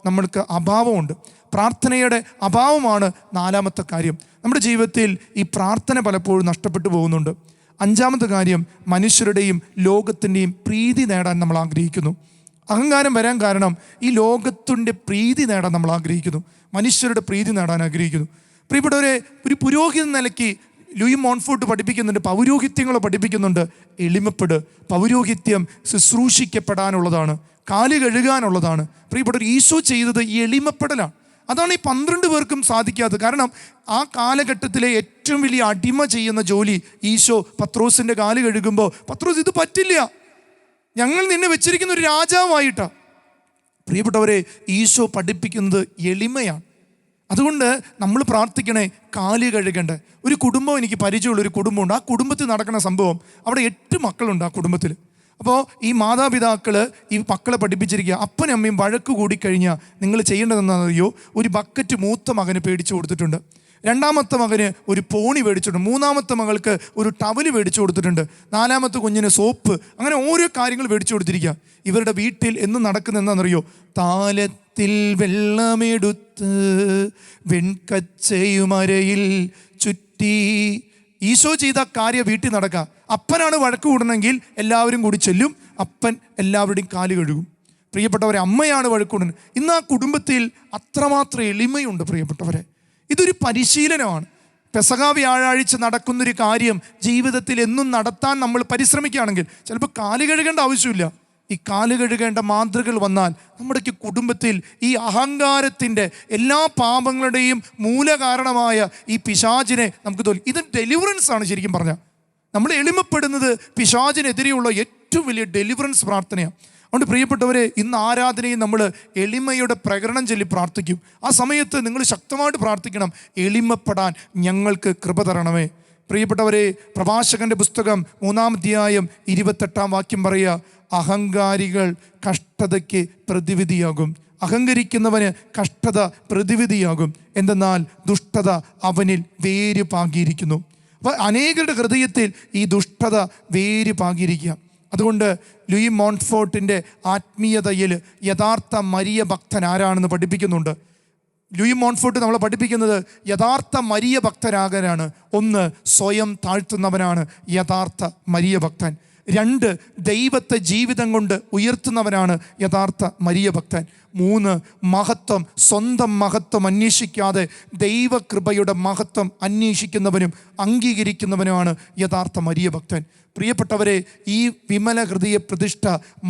നമ്മൾക്ക് അഭാവമുണ്ട്. പ്രാർത്ഥനയുടെ അഭാവമാണ് നാലാമത്തെ കാര്യം. നമ്മുടെ ജീവിതത്തിൽ ഈ പ്രാർത്ഥന പലപ്പോഴും നഷ്ടപ്പെട്ടു പോകുന്നുണ്ട്. അഞ്ചാമത്തെ കാര്യം, മനുഷ്യരുടെയും ലോകത്തിൻ്റെയും പ്രീതി നേടാൻ നമ്മൾ ആഗ്രഹിക്കുന്നു. അഹങ്കാരം വരാൻ കാരണം ഈ ലോകത്തിൻ്റെ പ്രീതി നേടാൻ നമ്മൾ ആഗ്രഹിക്കുന്നു, മനുഷ്യരുടെ പ്രീതി നേടാൻ ആഗ്രഹിക്കുന്നു. പ്രിയപ്പെട്ടവരെ, ഒരു പുരോഹിത നിലയ്ക്ക് ലൂയി മോൺഫോർട്ട് പഠിപ്പിക്കുന്നുണ്ട്, പൗരോഹിത്യങ്ങളെ പഠിപ്പിക്കുന്നുണ്ട്. എളിമപ്പെട്. പൗരോഹിത്യം ശുശ്രൂഷിക്കപ്പെടാനുള്ളതാണ്, കാല് കഴുകാനുള്ളതാണ്. പ്രിയപ്പെട്ടവർ, ഈശോ ചെയ്തത് ഈ എളിമപ്പെടലാണ്. അതാണ് ഈ 12 പേർക്കും സാധിക്കാത്തത്. കാരണം ആ കാലഘട്ടത്തിലെ ഏറ്റവും വലിയ അടിമ ചെയ്യുന്ന ജോലി ഈശോ പത്രോസിൻ്റെ കാല് കഴുകുമ്പോൾ പത്രോസ്, ഇത് പറ്റില്ല, ഞങ്ങൾ നിന്നെ വെച്ചിരിക്കുന്ന ഒരു രാജാവായിട്ടാണ്. പ്രിയപ്പെട്ടവരെ, ഈശോ പഠിപ്പിക്കുന്നത് എളിമയാണ്. അതുകൊണ്ട് നമ്മൾ പ്രാർത്ഥിക്കണേ, കാല് കഴുകേണ്ട ഒരു കുടുംബം. എനിക്ക് പരിചയമുള്ളൊരു കുടുംബമുണ്ട്. ആ കുടുംബത്തിൽ നടക്കുന്ന സംഭവം, അവിടെ 8 മക്കളുണ്ട് ആ കുടുംബത്തിൽ. അപ്പോൾ ഈ മാതാപിതാക്കൾ ഈ മക്കളെ പഠിപ്പിച്ചിരിക്കുക, അപ്പനും അമ്മയും വഴക്ക് കൂടിക്കഴിഞ്ഞാൽ നിങ്ങൾ ചെയ്യേണ്ടതെന്നറിയോ? ഒരു ബക്കറ്റ് മൂത്ത മകന് പേടിച്ചു കൊടുത്തിട്ടുണ്ട്, രണ്ടാമത്തെ മകന് ഒരു പോണി മേടിച്ചിട്ടുണ്ട്, മൂന്നാമത്തെ മകൾക്ക് ഒരു ടവല് മേടിച്ചു കൊടുത്തിട്ടുണ്ട്, നാലാമത്തെ കുഞ്ഞിന് സോപ്പ്. അങ്ങനെ ഓരോ കാര്യങ്ങൾ മേടിച്ചു കൊടുത്തിരിക്കുക. ഇവരുടെ വീട്ടിൽ എന്നും നടക്കുന്ന എന്താണെന്നറിയോ? താലത്തിൽ വെള്ളമെടുത്ത് വെൺകച്ചയുമരയിൽ ചുറ്റി. ഈശോ ചെയ്ത കാര്യം വീട്ടിൽ നടക്കുക. അപ്പനാണ് വഴക്ക് കൂടണമെങ്കിൽ എല്ലാവരും കൂടി ചെല്ലും, അപ്പൻ എല്ലാവരുടെയും കാല് കഴുകും. പ്രിയപ്പെട്ടവരെ, അമ്മയാണ് വഴക്ക് കൂടുന്നത്. ഇന്ന് ആ കുടുംബത്തിൽ അത്രമാത്രം എളിമയുണ്ട്. പ്രിയപ്പെട്ടവരെ, ഇതൊരു പരിശീലനമാണ്. പെസഹ വ്യാഴാഴ്ച നടക്കുന്നൊരു കാര്യം ജീവിതത്തിൽ എന്നും നടത്താൻ നമ്മൾ പരിശ്രമിക്കുകയാണെങ്കിൽ ചിലപ്പോൾ കാല് കഴുകേണ്ട ആവശ്യമില്ല. ഈ കാല് കഴുകേണ്ട മാതൃകകൾ വന്നാൽ നമ്മുടെ കുടുംബത്തിൽ ഈ അഹങ്കാരത്തിൻ്റെ എല്ലാ പാപങ്ങളുടെയും മൂലകാരണമായ ഈ പിശാചിനെ നമുക്ക് തോന്നി. ഇത് ഡെലിവറൻസ് ആണ്. ശരിക്കും പറഞ്ഞാൽ നമ്മൾ എളിമപ്പെടുന്നത് പിശാചിനെതിരെയുള്ള ഏറ്റവും വലിയ ഡെലിവറൻസ് പ്രാർത്ഥനയാണ്. അതുകൊണ്ട് പ്രിയപ്പെട്ടവരെ, ഇന്ന് ആരാധനയും നമ്മൾ എളിമയുടെ പ്രകടനം ചൊല്ലി പ്രാർത്ഥിക്കും. ആ സമയത്ത് നിങ്ങൾ ശക്തമായിട്ട് പ്രാർത്ഥിക്കണം, എളിമപ്പെടാൻ ഞങ്ങൾക്ക് കൃപ തരണമേ. പ്രിയപ്പെട്ടവരെ, പ്രഭാഷകന്റെ പുസ്തകം 3-ാം അധ്യായം 28-ാം വാക്യം പറയുക, അഹങ്കാരികൾ കഷ്ടതയ്ക്ക് പ്രതിവിധിയാകും. അഹങ്കരിക്കുന്നവന് കഷ്ടത പ്രതിവിധിയാകും. എന്തെന്നാൽ ദുഷ്ടത അവനിൽ വേര് പാകിയിരിക്കുന്നു. അപ്പോൾ അനേകരുടെ ഹൃദയത്തിൽ ഈ ദുഷ്ടത വേര് പാകിയിരിക്കുക. അതുകൊണ്ട് ലൂയി മോൺഫോർട്ടിൻ്റെ ആത്മീയതയിൽ യഥാർത്ഥ മരിയ ഭക്തൻ ആരാണെന്ന് പഠിപ്പിക്കുന്നുണ്ട്. ലൂയി മോൺഫോർട്ട് നമ്മളെ പഠിപ്പിക്കുന്നത് യഥാർത്ഥ മരിയ ഭക്തരാകാനാണ്. ഒന്ന്, സ്വയം താഴ്ത്തുന്നവനാണ് യഥാർത്ഥ മരിയ ഭക്തൻ. 2, ദൈവത്തെ ജീവിതം കൊണ്ട് ഉയർത്തുന്നവനാണ് യഥാർത്ഥ മരിയ ഭക്തൻ. 3, മഹത്വം, സ്വന്തം മഹത്വം അന്വേഷിക്കാതെ ദൈവകൃപയുടെ മഹത്വം അന്വേഷിക്കുന്നവനും അംഗീകരിക്കുന്നവനുമാണ് യഥാർത്ഥ മരിയ ഭക്തൻ. പ്രിയപ്പെട്ടവരെ, ഈ വിമല ഹൃദയ പ്രതിഷ്ഠ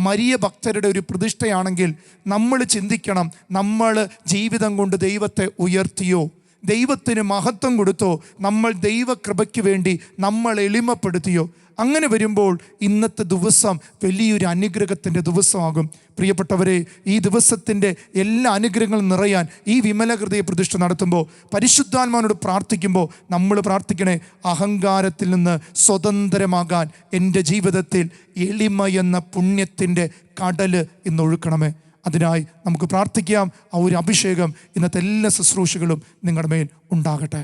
മരിയ ഭക്തരുടെ ഒരു പ്രതിഷ്ഠയാണെങ്കിൽ നമ്മൾ ചിന്തിക്കണം, നമ്മൾ ജീവിതം കൊണ്ട് ദൈവത്തെ ഉയർത്തിയോ, ദൈവത്തിന് മഹത്വം കൊടുത്തോ, നമ്മൾ ദൈവകൃപയ്ക്ക് വേണ്ടി നമ്മൾ എളിമപ്പെടുത്തിയോ? അങ്ങനെ വരുമ്പോൾ ഇന്നത്തെ ദിവസം വലിയൊരു അനുഗ്രഹത്തിൻ്റെ ദിവസമാകും. പ്രിയപ്പെട്ടവരെ, ഈ ദിവസത്തിൻ്റെ എല്ലാ അനുഗ്രഹങ്ങളും നിറയാൻ ഈ വിമല ഹൃദയ പ്രതിഷ്ഠ നടത്തുമ്പോൾ പരിശുദ്ധാത്മാവിനോട് പ്രാർത്ഥിക്കുമ്പോൾ നമ്മൾ പ്രാർത്ഥിക്കണേ, അഹങ്കാരത്തിൽ നിന്ന് സ്വതന്ത്രമാകാൻ എൻ്റെ ജീവിതത്തിൽ എളിമ എന്ന പുണ്യത്തിൻ്റെ കടൽ ഇന്നൊഴുക്കണമേ. അതിനായി നമുക്ക് പ്രാർത്ഥിക്കാം. ആ ഒരു അഭിഷേകം ഇന്നത്തെ എല്ലാ ശുശ്രൂഷകളും നിങ്ങളുടെ മേൽ ഉണ്ടാകട്ടെ.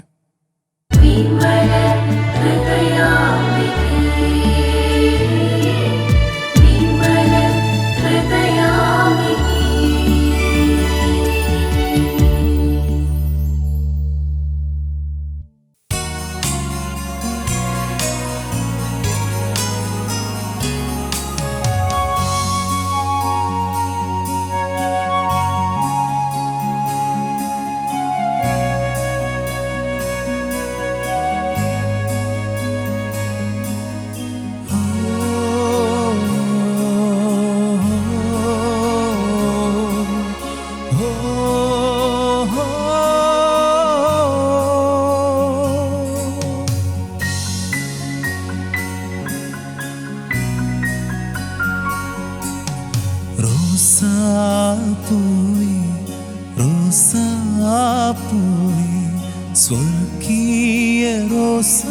സ്വർഗീയ റോസാപ്പൂവേ,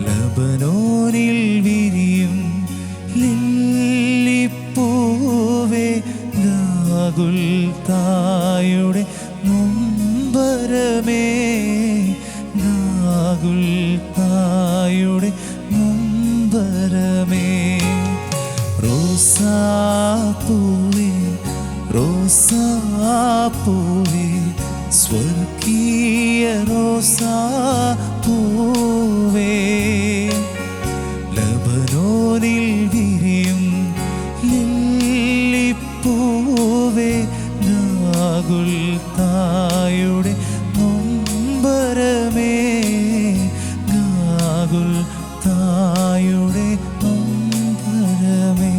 ലബനോനിൽ വിരിയും ലില്ലിപ്പൂവേ, ഗാഗുൽത്തായുടെ നൊമ്പരമേ, ഗാഗുൽത്തായുടെ നൊമ്പരമേ. റോസാപ്പൂവേ, റോസാപ്പൂവേ, സ്വർഗീയ റോസാപ്പൂവേ, ലബനോനിൽ വിരിയും ലില്ലിപ്പൂവേ, ഗാഗുൽത്തായുടെ നൊമ്പരമേ, ഗാഗുൽത്തായുടെ നൊമ്പരമേ.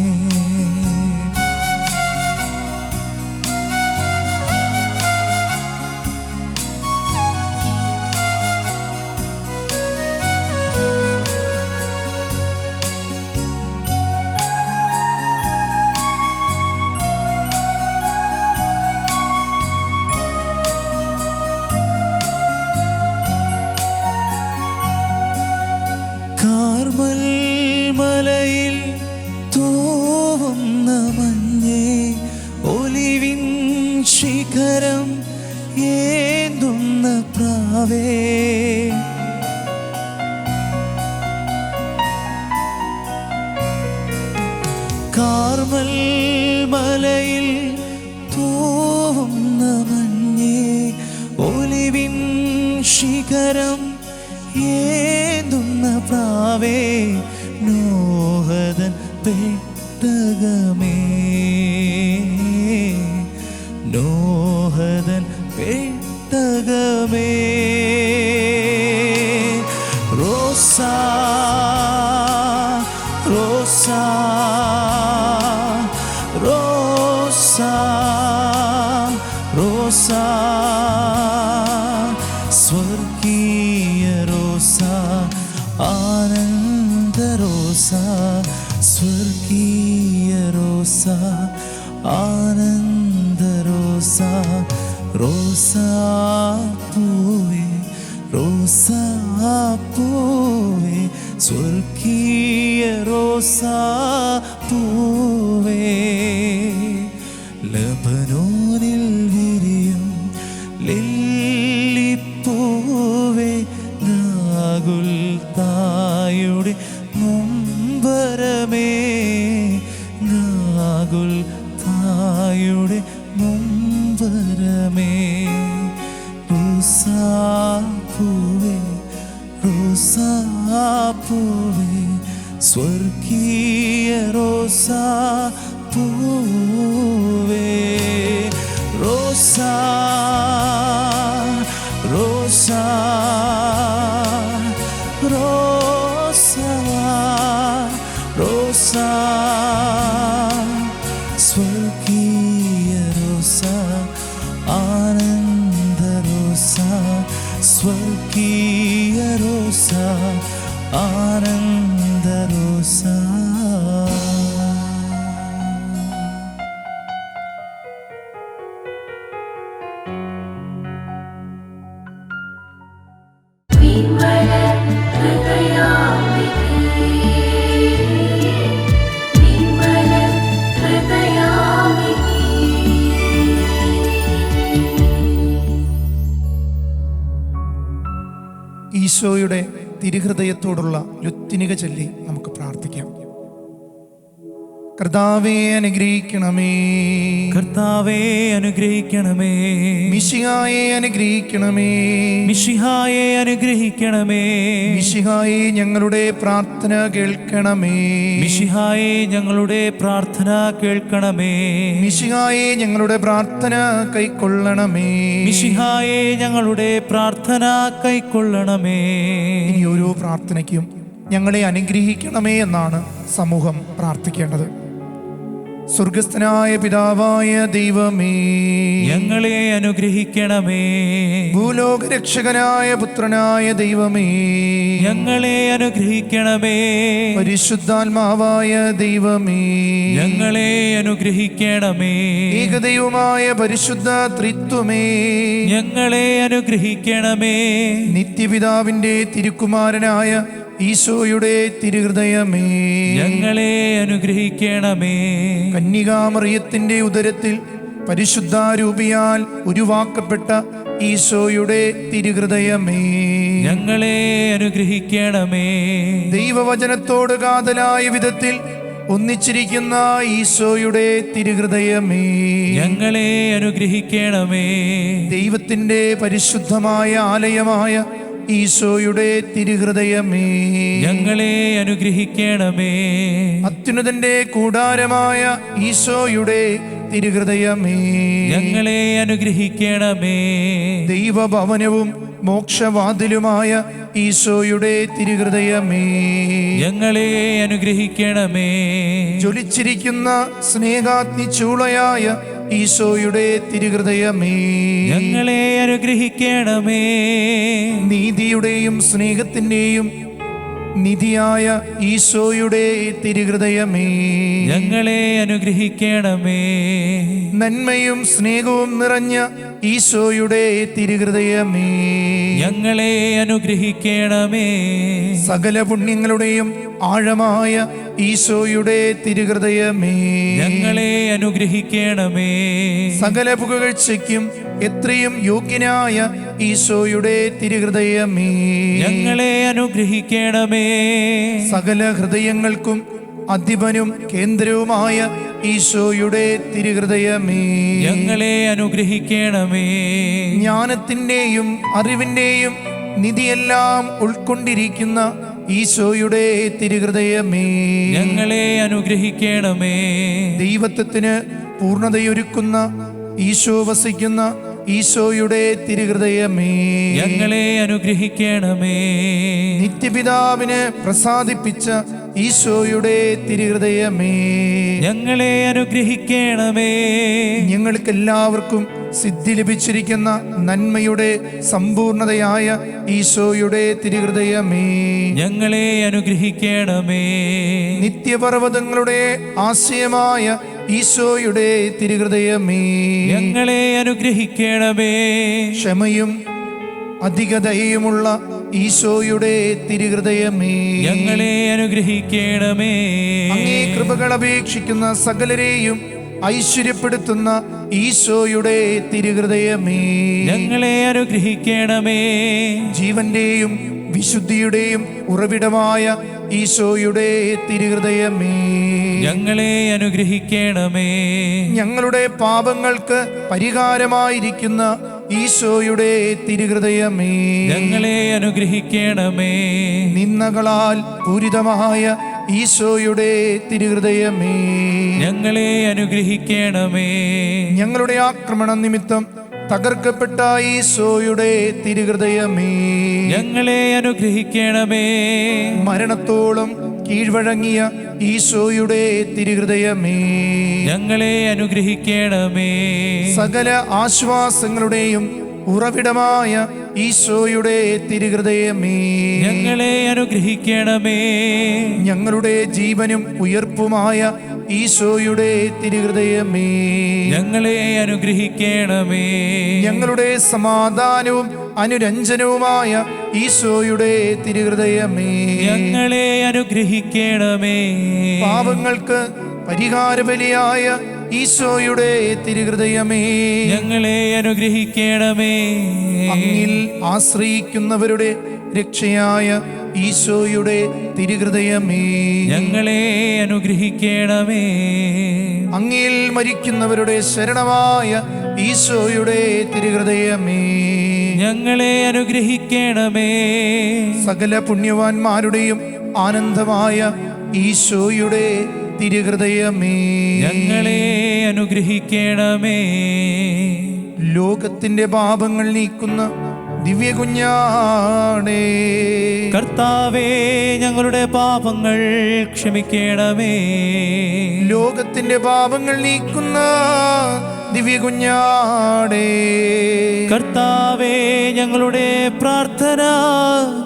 മലയിൽ തൂവുന്ന മഞ്ഞേ, ഒലിവിൻ ശിഖരം ഏന്തുന്ന പ്രാവേ, കാർമൽ മലയിൽ തൂവുന്ന മഞ്ഞേ, ഒലിവിൻ ശിഖരം ഏന്തുന്ന പ്രാവേ, നോഹദൻ പെട്ടകമേ, നോഹദൻ പെട്ടകമേ. റോസാ റോസാ റോസാ റോസാ, സ്വർഗീയ റോസാ, ആനന്ദ റോസാ, സ്വർഗീയ റോസാ, ആനന്ദ റോസാ, റോസാപ്പൂവേ, റോസാപ്പൂവേ, സ്വർഗീയ റോസാപ്പൂവേ, ലബനോനിൽ വിരിയും ലില്ലിപ്പൂവേ, ഗാഗുൽത്തായുടെ നൊമ്പരമേ, ഗാഗുൽത്തായുടെ നൊമ്പരമേ. റോസാപ്പൂവേ, റോസാ സ്വർഗീയ റോസാ പൂവേ റോസാ റോസാ റോസാ റോസാ സ്വർഗീയ റോസാ ആനന്ദ റോസാ സ്വർഗീയ റോസാ ആനന്ദ റോസാ. ഈശോയുടെ തിരുഹൃദയത്തോടുള്ള ലുത്തിനിക ചൊല്ലി നമുക്ക് പ്രാർത്ഥിക്കാം. കർത്താവേ അനുഗ്രഹിക്കണമേ, കർത്താവേ അനുഗ്രഹിക്കണമേ, മിശിഹായെ അനുഗ്രഹിക്കണമേ, മിശിഹായെ അനുഗ്രഹിക്കണമേ, മിശിഹായെ ഞങ്ങളുടെ പ്രാർത്ഥന കേൾക്കണമേ, മിശിഹായെ ഞങ്ങളുടെ പ്രാർത്ഥന കേൾക്കണമേ, മിശിഹായെ ഞങ്ങളുടെ പ്രാർത്ഥന കൈക്കൊള്ളണമേ, മിശിഹായെ ഞങ്ങളുടെ പ്രാർത്ഥന കൈക്കൊള്ളണമേ. ഇനി ഓരോ പ്രാർത്ഥനയ്ക്കും ഞങ്ങളെ അനുഗ്രഹിക്കണമേ എന്നാണ് സമൂഹം പ്രാർത്ഥിക്കേണ്ടത്. സ്വർഗസ്ഥനായ പിതാവായ ദൈവമേ, ഞങ്ങളെ അനുഗ്രഹിക്കണമേ. ഭൂലോകരക്ഷകനായ പുത്രനായ ദൈവമേ, ഞങ്ങളെ അനുഗ്രഹിക്കണമേ. പരിശുദ്ധാത്മാവായ ദൈവമേ, ഞങ്ങളെ അനുഗ്രഹിക്കണമേ. ഏകദൈവമായ പരിശുദ്ധ ത്രിത്വമേ, ഞങ്ങളെ അനുഗ്രഹിക്കണമേ. നിത്യപിതാവിന്റെ തിരുക്കുമാരനായ ഈശോയുടെ തിരുഹൃദയമേ, ഞങ്ങളെ അനുഗ്രഹിക്കണമേ. കന്യകാമറിയത്തിന്റെ ഉദരത്തിൽ പരിശുദ്ധാരൂപിയാൽ ഉരുവാക്കപ്പെട്ട ഈശോയുടെ തിരുഹൃദയമേ, ഞങ്ങളെ അനുഗ്രഹിക്കണമേ. ദൈവവചനത്തോട് കാതലായ വിധത്തിൽ ഒന്നിച്ചിരിക്കുന്ന ഈശോയുടെ തിരുഹൃദയമേ, ഞങ്ങളെ അനുഗ്രഹിക്കണമേ. ദൈവത്തിന്റെ പരിശുദ്ധമായ ആലയമായ ഈശോയുടെ തിരുഹൃദയമേ, ഞങ്ങളെ അനുഗ്രഹിക്കണമേ. അത്യുന്നതന്റെ കൂടാരമായ ഈശോയുടെ തിരുഹൃദയമേ, ഞങ്ങളെ അനുഗ്രഹിക്കണമേ. ദൈവഭവനവും മോക്ഷവാതിലുമായ ഈശോയുടെ തിരുഹൃദയമേ, ഞങ്ങളെ അനുഗ്രഹിക്കണമേ. ജ്വലിച്ചിരിക്കുന്ന സ്നേഹാഗ്നി ചൂളയായ ഈശോയുടെ തിരുഹൃദയമേ, ഞങ്ങളെ അനുഗ്രഹിക്കണമേ. നീതിയുടെയും സ്നേഹത്തിന്റെയും നിധിയായ ഈശോയുടെ തിരുഹൃദയമേ, ഞങ്ങളെ അനുഗ്രഹിക്കണമേ. നന്മയും സ്നേഹവും നിറഞ്ഞ ഈശോയുടെ തിരുഹൃദയമേ, ഞങ്ങളെ അനുഗ്രഹിക്കണമേ. സകല പുണ്യങ്ങളുടെയും ആഴമായ ഈശോയുടെ തിരുഹൃദയമേ, ഞങ്ങളെ അനുഗ്രഹിക്കണമേ. സകല പുകഴ്ചയ്ക്കും എത്രയും യോഗ്യനായ ഈശോയുടെ തിരുഹൃദയമേ, ഞങ്ങളെ അനുഗ്രഹിക്കണമേ. സകല ഹൃദയങ്ങൾക്കും അധിപനും കേന്ദ്രവുമായ ഈശോയുടെ തിരുഹൃദയമേ, ഞങ്ങളെ അനുഗ്രഹിക്കണമേ. ജ്ഞാനത്തിന്റെയും അറിവിന്റെയും നിധിയെല്ലാം ഉൾക്കൊണ്ടിരിക്കുന്ന ഈശോയുടെ തിരുഹൃദയമേ, ഞങ്ങളെ അനുഗ്രഹിക്കണമേ. ദൈവത്വത്തിന് പൂർണ്ണതയൊരുക്കുന്ന ഈശോ വസിക്കുന്ന ഈശോയുടെ തിരുഹൃദയമേ, ഞങ്ങളെ അനുഗ്രഹിക്കണമേ. നിത്യപിതാവിനെ പ്രസാദിപ്പിച്ച ഈശോയുടെ തിരുഹൃദയമേ, ഞങ്ങളെ അനുഗ്രഹിക്കണമേ. ഞങ്ങൾക്കെല്ലാവർക്കും സിദ്ധി ലഭിച്ചിരിക്കുന്ന നന്മയുടെ സമ്പൂർണതയായ ഈശോയുടെ തിരുഹൃദയമേ, ഞങ്ങളെ അനുഗ്രഹിക്കണമേ. നിത്യപർവ്വതങ്ങളുടെ ആശയമായ ഈശോയുടെ തിരുഹൃദയമേ, ഞങ്ങളെ അനുഗ്രഹിക്കണമേ. ക്ഷമയും അധിക ദയയുമുള്ള ഈശോയുടെ തിരുഹൃദയമേ, ഞങ്ങളെ അനുഗ്രഹിക്കണമേ. അങ്ങേ കൃപകൾ അപേക്ഷിക്കുന്ന സകലരെയും ഐശ്വര്യപ്പെടുത്തുന്ന ഈശോയുടെ തിരുഹൃദയമേ, ഞങ്ങളെ അനുഗ്രഹിക്കണമേ. ജീവന്റെയും വിശുദ്ധിയുടെയും ഉറവിടമായ ഈശോയുടെ തിരുഹൃദയമേ, ഞങ്ങളെ അനുഗ്രഹിക്കണമേ. ഞങ്ങളുടെ പാപങ്ങൾക്ക് പരിഹാരമായിരിക്കുന്ന ഈശോയുടെ തിരുഹൃദയമേ, ഞങ്ങളെ അനുഗ്രഹിക്കണമേ. നിന്ദകളാൽ പൂരിതമായ ഈശോയുടെ തിരുഹൃദയമേ, ഞങ്ങളെ അനുഗ്രഹിക്കണമേ. ഞങ്ങളുടെ ആക്രമണം നിമിത്തം തകർക്കപ്പെട്ട ഈശോയുടെ തിരുഹൃദയമേ, ഞങ്ങളെ അനുഗ്രഹിക്കണമേ. മരണത്തോളം കീഴ്വഴങ്ങിയ ഈശോയുടെ തിരുഹൃദയമേ, ഞങ്ങളെ അനുഗ്രഹിക്കണമേ. സകല ആശ്വാസങ്ങളുടെയും ഉറവിടമായ ഈശോയുടെ തിരുഹൃദയമേ, ഞങ്ങളെ അനുഗ്രഹിക്കണമേ. ഞങ്ങളുടെ ജീവനും ഉയർപ്പുമായ ഈശോയുടെ തിരുഹൃദയമേ, ഞങ്ങളെ അനുഗ്രഹിക്കണമേ. ഞങ്ങളുടെ സമാധാനവും അനുരഞ്ജനവുമായ ഈശോയുടെ തിരുഹൃദയമേ, ഞങ്ങളെ അനുഗ്രഹിക്കണമേ. പാപങ്ങൾക്ക് പരിഹാരബലിയായ ഈശോയുടെ തിരുഹൃദയമേ, ഞങ്ങളെ അനുഗ്രഹിക്കണമേ. അങ്ങിൽ ആശ്രയിക്കുന്നവരുടെ രക്ഷയായ ഈശോയുടെ തിരുഹൃദയമേ, ഞങ്ങളെ അനുഗ്രഹിക്കണമേ. അങ്ങിൽ മരിക്കുന്നവരുടെ ശരണമായ ഈശോയുടെ തിരുഹൃദയമേ, ഞങ്ങളെ അനുഗ്രഹിക്കണമേ. സകല പുണ്യവാന്മാരുടെയും ആനന്ദമായ ഈശോയുടെ തിരുഹൃദയമേ, ഞങ്ങളെ അനുഗ്രഹിക്കണമേ. ലോകത്തിന്റെ പാപങ്ങൾ നീക്കുന്ന ദിവ്യ കുഞ്ഞാണേ, കർത്താവേ, ഞങ്ങളുടെ പാപങ്ങൾ ക്ഷമിക്കണമേ. ലോകത്തിന്റെ പാപങ്ങൾ നീക്കുന്ന ദിവ്യ കുഞ്ഞാണേ, കർത്താവേ, ഞങ്ങളുടെ പ്രാർത്ഥന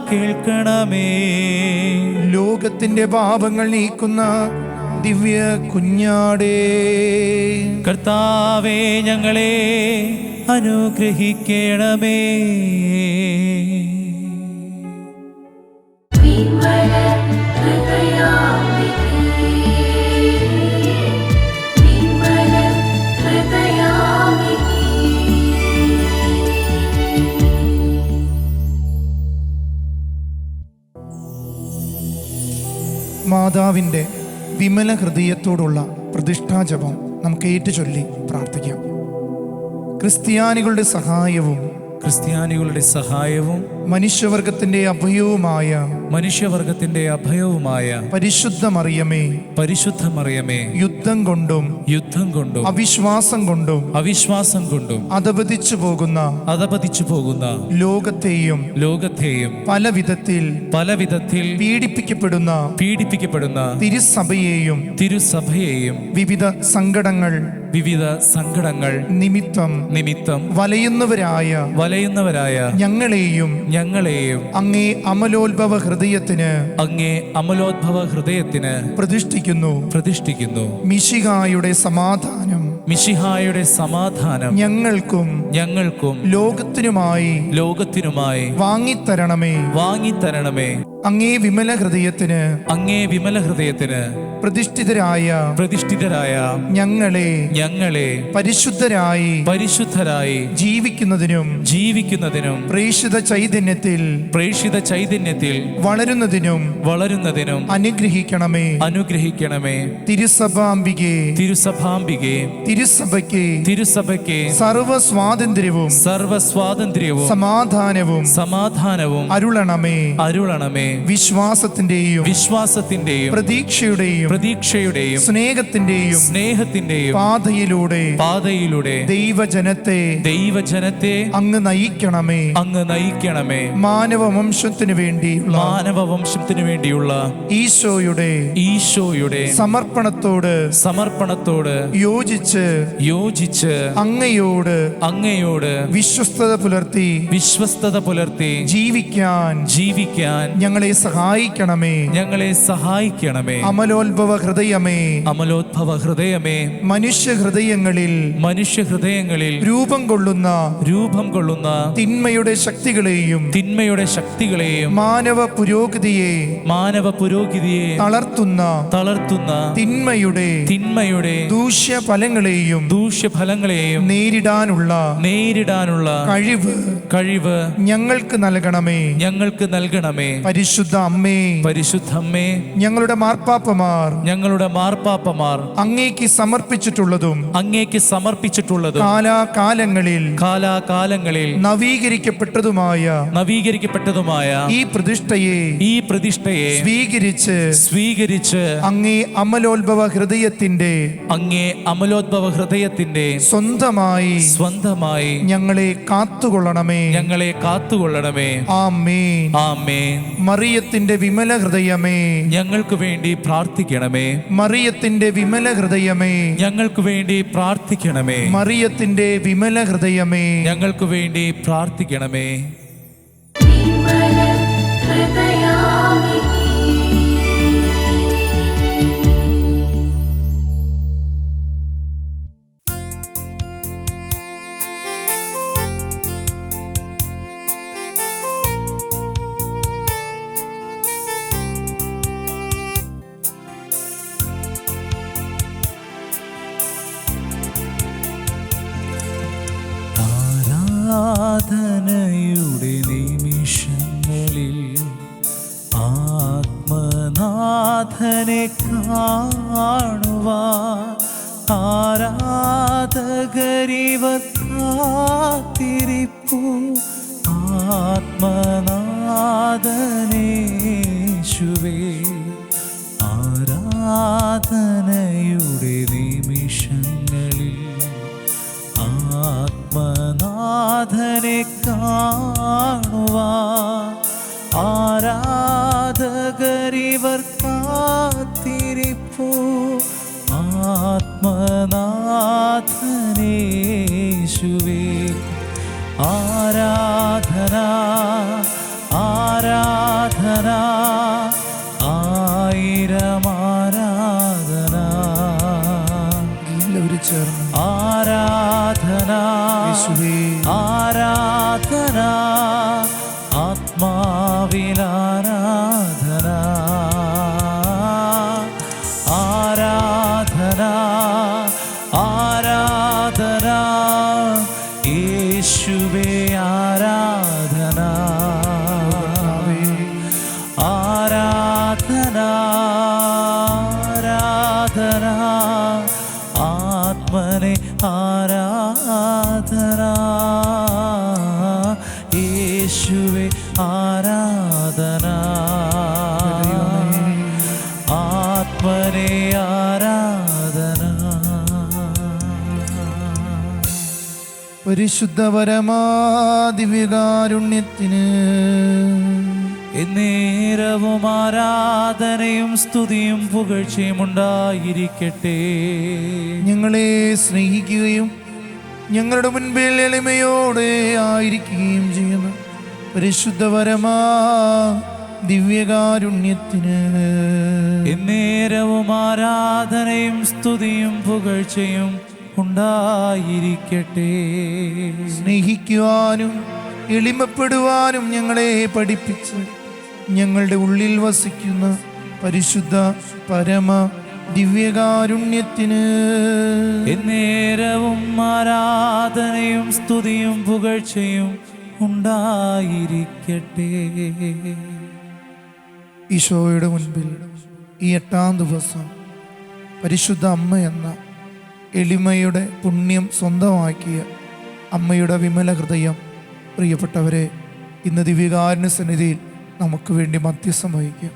കേൾക്കണമേ. ലോകത്തിന്റെ പാപങ്ങൾ നീക്കുന്ന ദിവ്യ കുഞ്ഞാടേ, കർത്താവേ, ഞങ്ങളെ അനുഗ്രഹിക്കണമേ. മാതാവിൻ്റെ വിമല ഹൃദയത്തോടുള്ള പ്രതിഷ്ഠാജപം നമുക്ക് ഏറ്റുചൊല്ലി പ്രാർത്ഥിക്കാം. ക്രിസ്ത്യാനികളുടെ സഹായവും ക്രിസ്ത്യാനികളുടെ സഹായവും മനുഷ്യവർഗത്തിന്റെ അഭയവുമായ പരിശുദ്ധ മറിയമേ, പരിശുദ്ധ മറിയമേ, യുദ്ധം കൊണ്ടും അവിശ്വാസം കൊണ്ടും അധപതിച്ചു പോകുന്ന ലോകത്തെയും പല വിധത്തിൽ പീഡിപ്പിക്കപ്പെടുന്ന തിരുസഭയെയും വിവിധ സങ്കടങ്ങൾ നിമിത്തം വലയുന്നവരായ ഞങ്ങളെയും അങ്ങേ അമലോത്ഭവ ഹൃദയത്തിന് പ്രതിഷ്ഠിക്കുന്നു. മിശിഹായുടെ സമാധാനം ഞങ്ങൾക്കും ലോകത്തിനുമായി വാങ്ങിത്തരണമേ. അങ്ങേ വിമല ഹൃദയത്തിന് പ്രതിഷ്ഠിതരായ ഞങ്ങളെ പരിശുദ്ധരായി ജീവിക്കുന്നതിനും പ്രേഷിത ചൈതന്യത്തിൽ വളരുന്നതിനും അനുഗ്രഹിക്കണമേ. തിരുസഭാംബികേ, തിരുസഭയ്ക്ക് സർവസ്വാതന്ത്ര്യവും സമാധാനവും അരുളണമേ. വിശ്വാസത്തിന്റെയും പ്രതീക്ഷയുടെയും സ്നേഹത്തിന്റെയും പാതയിലൂടെ ദൈവജനത്തെ അങ്ങ് നയിക്കണമേ. മാനവവംശത്തിനു വേണ്ടിയുള്ള ഈശോയുടെ സമർപ്പണത്തോട് യോജിച്ച് അങ്ങയോട് വിശ്വസ്തത പുലർത്തി ജീവിക്കാൻ ഞങ്ങളെ സഹായിക്കണമേ. അമലോത്ഭവ ഹൃദയമേ, മനുഷ്യ ഹൃദയങ്ങളിൽ രൂപം കൊള്ളുന്ന തിന്മയുടെ ശക്തികളെയും മാനവ പുരോഗതിയെ തളർത്തുന്ന തിന്മയുടെ ദൂഷ്യഫലങ്ങളെയും നേരിടാനുള്ള കഴിവ് ഞങ്ങൾക്ക് നൽകണമേ. പരിശുദ്ധ അമ്മേ, പരിശുദ്ധമ്മേ, ഞങ്ങളുടെ മാർപ്പാപ്പമാർ ഞങ്ങളുടെ മാർപ്പാപ്പമാർ അങ്ങേക്ക് സമർപ്പിച്ചിട്ടുള്ളതും അങ്ങേക്ക് സമർപ്പിച്ചിട്ടുള്ളതും കാലാകാലങ്ങളിൽ കാലാകാലങ്ങളിൽ നവീകരിക്കപ്പെട്ടതുമായ ഈ പ്രതിഷ്ഠയെ സ്വീകരിച്ച് അങ്ങേ അമലോത്ഭവ ഹൃദയത്തിന്റെ സ്വന്തമായി ഞങ്ങളെ കാത്തുകൊള്ളണമേ. ആമേൻ. ആമേൻ. മറിയത്തിന്റെ വിമല ഹൃദയമേ, ഞങ്ങൾക്ക് വേണ്ടി പ്രാർത്ഥിക്കണമേ. മറിയത്തിന്റെ വിമല ഹൃദയമേ, ഞങ്ങൾക്ക് വേണ്ടി പ്രാർത്ഥിക്കണമേ. മറിയത്തിന്റെ വിമല ഹൃദയമേ, ഞങ്ങൾക്ക് വേണ്ടി പ്രാർത്ഥിക്കണമേ. ആരാധനയുടെ നിമിഷങ്ങളിൽ ആത്മനാഥനെ കാണുവാൻ ആരാധകരിവർ കാത്തിരിപ്പു. ആത്മനാഥനേശുവേ, ആരാധനയുടെ നിമിഷങ്ങളിൽ ആത്മനാഥനെ കാണുവാൻ ആരാധകരിവർ കാത്തിരിപ്പു. ആത്മനാഥനേശുവേ, ആരാധന ആരാധന ആയിരം ആരാധന. എല്ലാവരും ചേർന്ന് ആരാധന ആരാധന ആത്മാവിലാരാധന. ആരാധന ആരാധന യേശുവേ, ആരാധന ആരാധന ആരാധന ആത്മനെ ആരാധന. യേശുവേ, ആരാധന ആത്മനെ ആരാധന. പരിശുദ്ധ പരമാ ദിവ്യകാരുണ്യത്തിന് എന്നേരവും ആരാധനയും സ്തുതിയും പുകഴ്ചയും ഉണ്ടായിരിക്കട്ടെ. ഞങ്ങളെ സ്നേഹിക്കുകയും ഞങ്ങളുടെ മുൻപിൽ എളിമയോടെ ആയിരിക്കുകയും ചെയ്യുന്ന പരിശുദ്ധ പരമാ ദിവ്യകാരുണ്യത്തിന് എന്നേരവും ആരാധനയും സ്തുതിയും പുകഴ്ചയും ഉണ്ടായിരിക്കട്ടെ. സ്നേഹിക്കുവാനും എളിമപ്പെടുവാനും ഞങ്ങളെ പഠിപ്പിച്ച് ഞങ്ങളുടെ ഉള്ളിൽ വസിക്കുന്ന പരിശുദ്ധ പരമ ദിവ്യകാരുണ്യത്തിന് എന്നേരവും ആരാധനയും സ്തുതിയും പുകഴ്ചയും ഉണ്ടായിരിക്കട്ടെ. ഈശോയുടെ മുൻപിൽ ഈ 8-ാം ദിവസം പരിശുദ്ധ അമ്മ എന്ന എളിമയുടെ പുണ്യം സ്വന്തമാക്കിയ അമ്മയുടെ വിമല ഹൃദയം, പ്രിയപ്പെട്ടവരെ, ഇന്ന് ദിവ്യകാരുണ്യ സന്നിധിയിൽ നമുക്ക് വേണ്ടി മധ്യസ്ഥം വഹിക്കാം.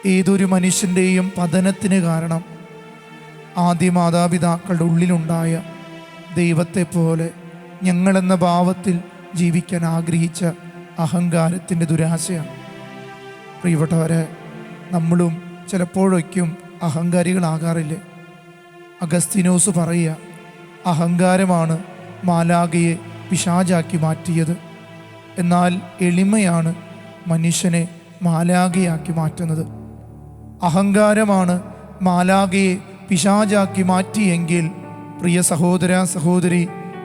ഏതൊരു മനുഷ്യൻ്റെയും പതനത്തിന് കാരണം ആദ്യ മാതാപിതാക്കളുടെ ഉള്ളിലുണ്ടായ ദൈവത്തെ പോലെ ഞങ്ങളെന്ന ഭാവത്തിൽ ജീവിക്കാൻ ആഗ്രഹിച്ച അഹങ്കാരത്തിൻ്റെ ദുരാശയാണ്. പ്രിയപ്പെട്ടവരെ, നമ്മളും ചിലപ്പോഴൊക്കെയും അഹങ്കാരികളാകാറില്ലേ? അഗസ്തീനോസ് പറയുക, അഹങ്കാരമാണ് മാലാഖയെ പിശാചാക്കി മാറ്റിയത്, എന്നാൽ എളിമയാണ് മനുഷ്യനെ മാലാഖയാക്കി മാറ്റുന്നത്. അഹങ്കാരമാണ് മാലാഖയെ പിശാചാക്കി മാറ്റിയെങ്കിൽ, പ്രിയ സഹോദര സഹോദരി,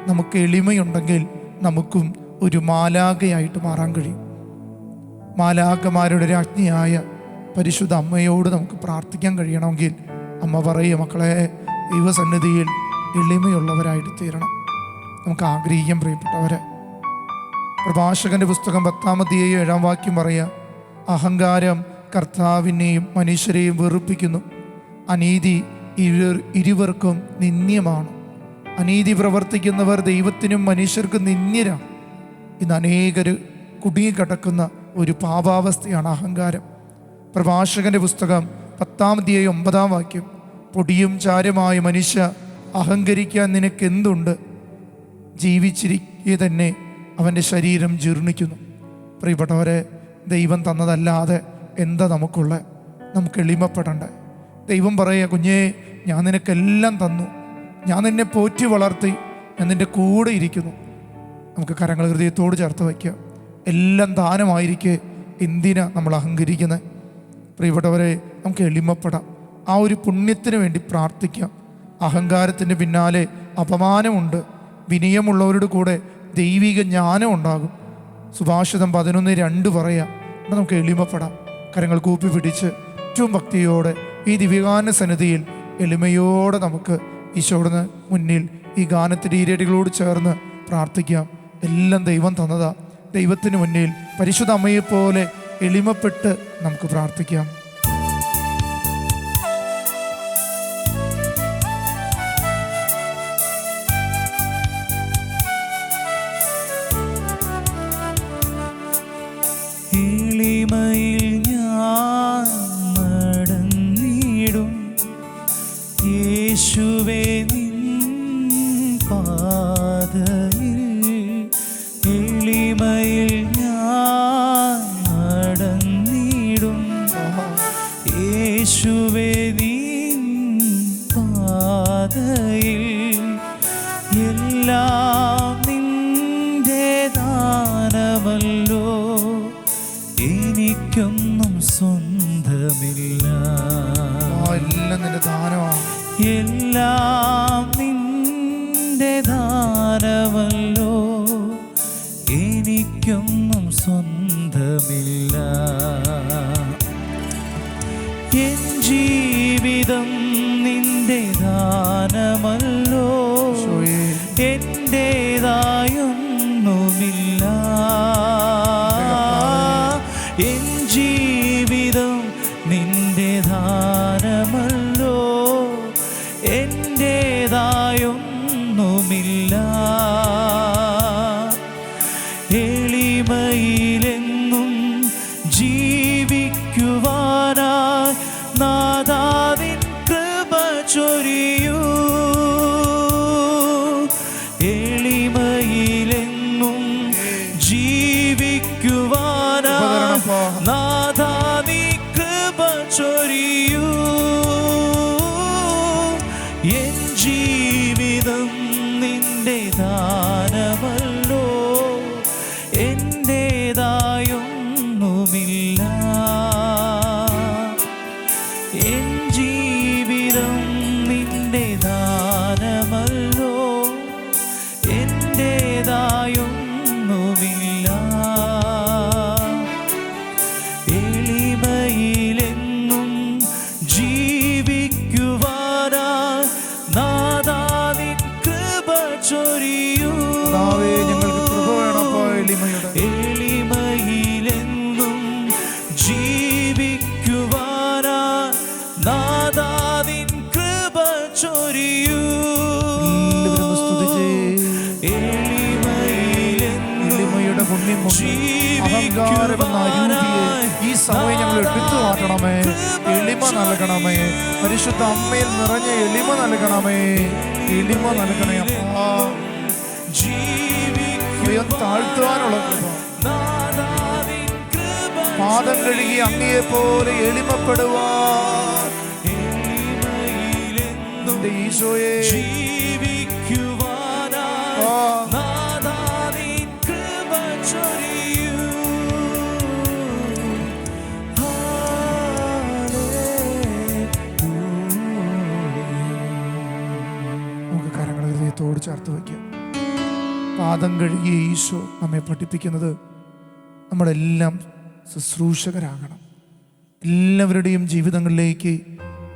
നമുക്ക് എളിമയുണ്ടെങ്കിൽ നമുക്കും ഒരു മാലാഖയായിട്ട് മാറാൻ കഴിയും. മാലാഖമാരുടെ രാജ്ഞിയായ പരിശുദ്ധ അമ്മയോട് നമുക്ക് പ്രാർത്ഥിക്കാൻ കഴിയണമെങ്കിൽ അമ്മ പറയുക, മക്കളെ, ദൈവസന്നിധിയിൽ എളിമയുള്ളവരായിട്ട് തീരണം. നമുക്ക് ആഗ്രഹിക്കാൻ പ്രിയപ്പെട്ടവരെ. പ്രഭാഷകന്റെ പുസ്തകം 10-ാം അധ്യായം 7-ാം വാക്യം പറയുക, അഹങ്കാരം കർത്താവിനെയും മനുഷ്യരെയും വെറുപ്പിക്കുന്നു. അനീതി ഇരുവർക്കും നിന്ദ്യമാണ്. അനീതി പ്രവർത്തിക്കുന്നവർ ദൈവത്തിനും മനുഷ്യർക്കും നിന്ദ്യരാണ്. ഇന്ന് അനേകർ കുടുങ്ങിക്കിടക്കുന്ന ഒരു പാപാവസ്ഥയാണ് അഹങ്കാരം. പ്രഭാഷകന്റെ പുസ്തകം 10-9 പൊടിയും ചാരമായ മനുഷ്യ, അഹങ്കരിക്കാൻ നിനക്കെന്തുണ്ട്? ജീവിച്ചിരിക്കെ തന്നെ അവൻ്റെ ശരീരം ജീർണിക്കുന്നു. പ്രിയപ്പെട്ടവരെ, ദൈവം തന്നതല്ലാതെ എന്താ നമുക്കുള്ള? നമുക്ക് എളിമപ്പെടണ്ടേ? ദൈവം പറയുക, കുഞ്ഞേ, ഞാൻ നിനക്കെല്ലാം തന്നു, ഞാൻ നിന്നെ പോറ്റി വളർത്തി, ഞാൻ നിൻ്റെ കൂടെ ഇരിക്കുന്നു. നമുക്ക് കരങ്ങൾ ഹൃദയത്തോട് ചേർത്ത് വയ്ക്കുക. എല്ലാം ദാനമായിരിക്കെ എന്തിനാ നമ്മൾ അഹങ്കരിക്കുന്നത്? പ്രിയപ്പെട്ടവരെ, നമുക്ക് എളിമപ്പെടാം. ആ ഒരു പുണ്യത്തിന് വേണ്ടി പ്രാർത്ഥിക്കാം. അഹങ്കാരത്തിൻ്റെ പിന്നാലെ അപമാനമുണ്ട്. വിനയമുള്ളവരുടെ കൂടെ ദൈവിക ജ്ഞാനം ഉണ്ടാകും. സുഭാഷിതം 11:2 പറയാം. നമുക്ക് എളിമപ്പെടാം. കരങ്ങൾ കൂപ്പി പിടിച്ച് ഏറ്റവും ഭക്തിയോടെ ഈ ദിവ്യഗാന സന്നിധിയിൽ എളിമയോടെ നമുക്ക് ഈശോയുടെ മുന്നിൽ ഈ ഗാനത്തിൻ്റെ ഈരടികളോട് ചേർന്ന് പ്രാർത്ഥിക്കാം. എല്ലാം ദൈവം തന്നതാ. ദൈവത്തിന് മുന്നിൽ പരിശുദ്ധ അമ്മയെപ്പോലെ എളിമപ്പെട്ട് നമുക്ക് പ്രാർത്ഥിക്കാം. എളിമയിൽ ഞാൻ നടന്നിടും യേശുവേ നിൻ പാതയിൽ. എളിമയിൽ ഞാൻ നടന്നിടും യേശുവേ നിൻ പാതയിൽ. എല്ലാം നിന്റെ ദാനമല്ലോ, എനിക്കൊന്നും സ്വന്തമില്ല. എല്ലാം നിന്റെ ദാനമാണ്. എല്ലാം നിന്റെ ദാനമല്ലോ, എനിക്കൊന്നും സ്വന്തമില്ല. എൻ ജീവിതം നിന്റെ ദാനമല്ലോ, എന്റേതായൊന്നുമില്ല. എൻ ജീവിതം നിന്റെ ദാനമല്ലോ, എന്റേതായൊന്നുമില്ല. എളിമയിലെന്നും ജീവിക്കുവാനായി നാഥാവിൻ കൃപ ചൊരിയൂ. എളിമയിലെന്നും ജീവിക്കുവാനായി നാഥാവിൻ കൃപ ചൊരിയൂ. എൻ ജീവിതം നിന്റെ ദാനമല്ലോ, എന്റേതായൊന്നുമില്ല. എൻ ജീവിതം നിന്റെ ദാനമല്ലോ, എന്റേതായൊന്നുമില്ല. എളിമയിലെന്നും ജീവിക്കുവാനായി നാഥാവിൻ കൃപ ചൊരിയൂ. ഞങ്ങൾക്ക് കൃപ വേണമോ? എളിമയിലെന്നും ജീവിക്കുവാനായി നാഥാവിൻ കൃപ ചൊരിയൂ. എളിമയുടെ പുണ്യം അഹങ്കാരമെന്ന അരൂപിയെ ഈ സമയം ഞങ്ങൾ എടുത്തു മാറ്റണമേ. എളിമ നൽകണമേ. പരിശുദ്ധ അമ്മയിൽ നിറഞ്ഞ എളിമ നൽകണമേ. എളിമ നൽകണേ. സ്വയം താഴ്ത്തുവാനുള്ള കൃപ. പാദം കഴുകി അങ്ങയെ പോലെ എളിമപ്പെടുവാൻ ഈശോയെ നമുക്ക് കരങ്ങൾ ഹൃദയത്തോട് ചേർത്ത് വയ്ക്കാം. പാദം കഴുകിയ ഈശോ നമ്മെ പഠിപ്പിക്കുന്നത് നമ്മളെല്ലാം ശുശ്രൂഷകരാകണം. എല്ലാവരുടെയും ജീവിതങ്ങളിലേക്ക്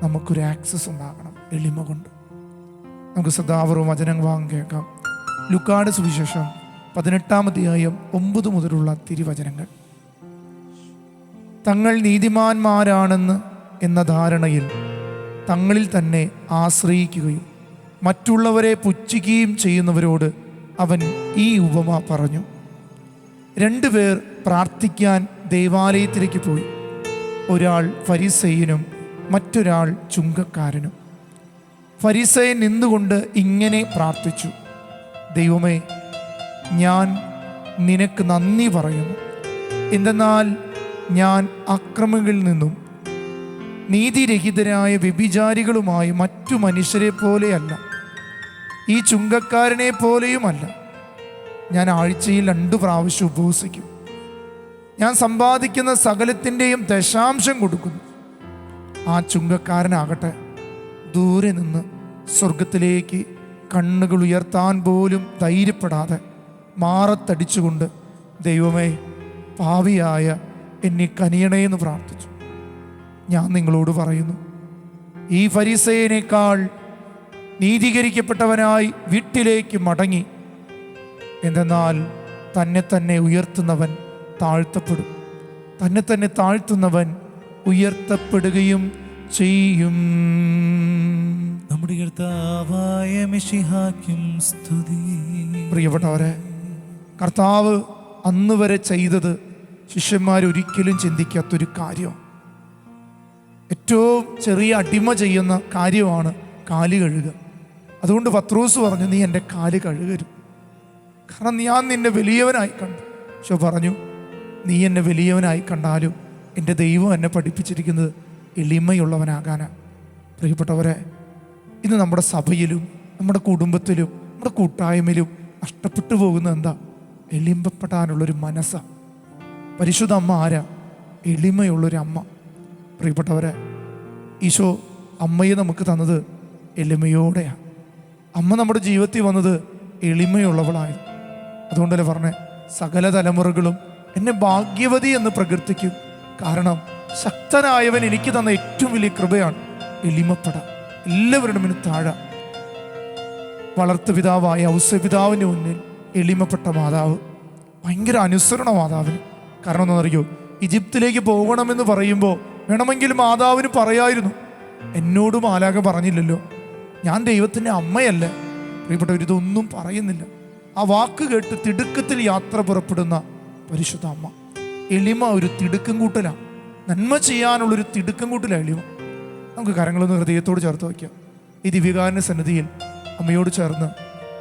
നമുക്കൊരു ആക്സസ് ഉണ്ടാകണം എളിമ കൊണ്ട്. നമുക്ക് സദാപൂർവ്വം വചനം കേൾക്കാം. ലൂക്കായുടെ സുവിശേഷം 18-ാം അധ്യായം 9 മുതലുള്ള തിരുവചനങ്ങൾ. തങ്ങൾ നീതിമാന്മാരാണെന്ന് എന്ന ധാരണയിൽ തങ്ങളിൽ തന്നെ ആശ്രയിക്കുകയും മറ്റുള്ളവരെ പുച്ഛിക്കുകയും ചെയ്യുന്നവരോട് അവൻ ഈ ഉപമ പറഞ്ഞു. 2 പേർ പ്രാർത്ഥിക്കാൻ ദേവാലയത്തിലേക്ക് പോയി. ഒരാൾ ഫരിസേയനും മറ്റൊരാൾ ചുങ്കക്കാരനും. ഫരിസേയൻ നിന്നുകൊണ്ട് ഇങ്ങനെ പ്രാർത്ഥിച്ചു: ദൈവമേ, ഞാൻ നിനക്ക് നന്ദി പറയുന്നു, എന്തെന്നാൽ ഞാൻ അക്രമികളിൽ നിന്നും നീതിരഹിതരായ വ്യഭിചാരികളുമായ മറ്റു മനുഷ്യരെ പോലെയല്ല, ഈ ചുങ്കക്കാരനെ പോലെയുമല്ല. ഞാൻ ആഴ്ചയിൽ 2 പ്രാവശ്യം ഉപവസിക്കും. ഞാൻ സമ്പാദിക്കുന്ന സകലത്തിൻ്റെയും ദശാംശം കൊടുക്കുന്നു. ആ ചുങ്കക്കാരനാകട്ടെ ദൂരെ നിന്ന് സ്വർഗത്തിലേക്ക് കണ്ണുകൾ ഉയർത്താൻ പോലും ധൈര്യപ്പെടാതെ മാറത്തടിച്ചുകൊണ്ട്, ദൈവമേ, പാപിയായ എന്നെ കനിയണേന്ന് പ്രാർത്ഥിച്ചു. ഞാൻ നിങ്ങളോട് പറയുന്നു, ഈ ഫരിസേയനേക്കാൾ നീതീകരിക്കപ്പെട്ടവനായി വീട്ടിലേക്ക് മടങ്ങി. എന്തെന്നാൽ തന്നെ തന്നെ ഉയർത്തുന്നവൻ താഴ്ത്തപ്പെടും, തന്നെ തന്നെ താഴ്ത്തുന്നവൻ ഉയർത്തപ്പെടുകയും ചെയ്യും. നമ്മുടെ കർത്താവായ മിശിഹായ്ക്കും സ്തുതി. പ്രിയപ്പെട്ടവരെ, കർത്താവ് അന്ന് വരെ ചെയ്തത് ശിഷ്യന്മാരൊരിക്കലും ചിന്തിക്കാത്തൊരു കാര്യം. ഏറ്റവും ചെറിയ അടിമ ചെയ്യുന്ന കാര്യമാണ് കാല് കഴുകുക. അതുകൊണ്ട് പത്രോസ് പറഞ്ഞു, നീ എൻ്റെ കാല് കഴുകരുത്, കാരണം ഞാൻ നിന്നെ വലിയവനായി കണ്ടു. പക്ഷെ പറഞ്ഞു, നീ എന്നെ വലിയവനായി കണ്ടാലും എൻ്റെ ദൈവം എന്നെ പഠിപ്പിച്ചിരിക്കുന്നത് എളിമയുള്ളവനാകാനാണ്. പ്രിയപ്പെട്ടവരെ, ഇന്ന് നമ്മുടെ സഭയിലും നമ്മുടെ കുടുംബത്തിലും നമ്മുടെ കൂട്ടായ്മയിലും നഷ്ടപ്പെട്ടു പോകുന്ന എന്താ? എളിമപ്പെടാനുള്ളൊരു മനസ്സാണ്. പരിശുദ്ധ അമ്മ ആരാ? എളിമയുള്ളൊരു അമ്മ. പ്രിയപ്പെട്ടവരെ, ഈശോ അമ്മയെ നമുക്ക് തന്നത് എളിമയോടെയാണ്. അമ്മ നമ്മുടെ ജീവിതത്തിൽ വന്നത് എളിമയുള്ളവളായിരുന്നു. അതുകൊണ്ടല്ലേ പറഞ്ഞേ, സകല തലമുറകളും എന്നെ ഭാഗ്യവതി എന്ന് പ്രകീർത്തിക്കും. കാരണം ശക്തനായവൻ എനിക്ക് തന്ന ഏറ്റവും വലിയ കൃപയാണ് എളിമപ്പെടാൻ. എല്ലാവരുടെ മുന്നിൽ താഴെ. വളർത്തുപിതാവായ ഔസപിതാവിൻ്റെ മുന്നിൽ എളിമപ്പെട്ട മാതാവ്, ഭയങ്കര അനുസരണ മാതാവിന്. കാരണം എന്താണെന്നറിയോ? ഈജിപ്തിലേക്ക് പോകണമെന്ന് പറയുമ്പോൾ വേണമെങ്കിൽ മാതാവിന് പറയായിരുന്നു, എന്നോട് മാലാഖ പറഞ്ഞില്ലല്ലോ, ഞാൻ ദൈവത്തിൻ്റെ അമ്മയല്ലേ. പ്രിയപ്പെട്ടവർ, ഇതൊന്നും പറയുന്നില്ല. ആ വാക്ക് കേട്ട് തിടുക്കത്തിൽ യാത്ര പുറപ്പെടുന്ന പരിശുദ്ധ അമ്മ. എളിമ ഒരു തിടുക്കം കൂട്ടലാണ്. നന്മ ചെയ്യാനുള്ളൊരു തിടുക്കം കൂട്ടലാണ് എളിമ. നമുക്ക് കരങ്ങളൊന്ന് ഹൃദയത്തോട് ചേർത്ത് വയ്ക്കാം. ഈ ദിവ്യകാരുണ്യ സന്നിധിയിൽ അമ്മയോട് ചേർന്ന്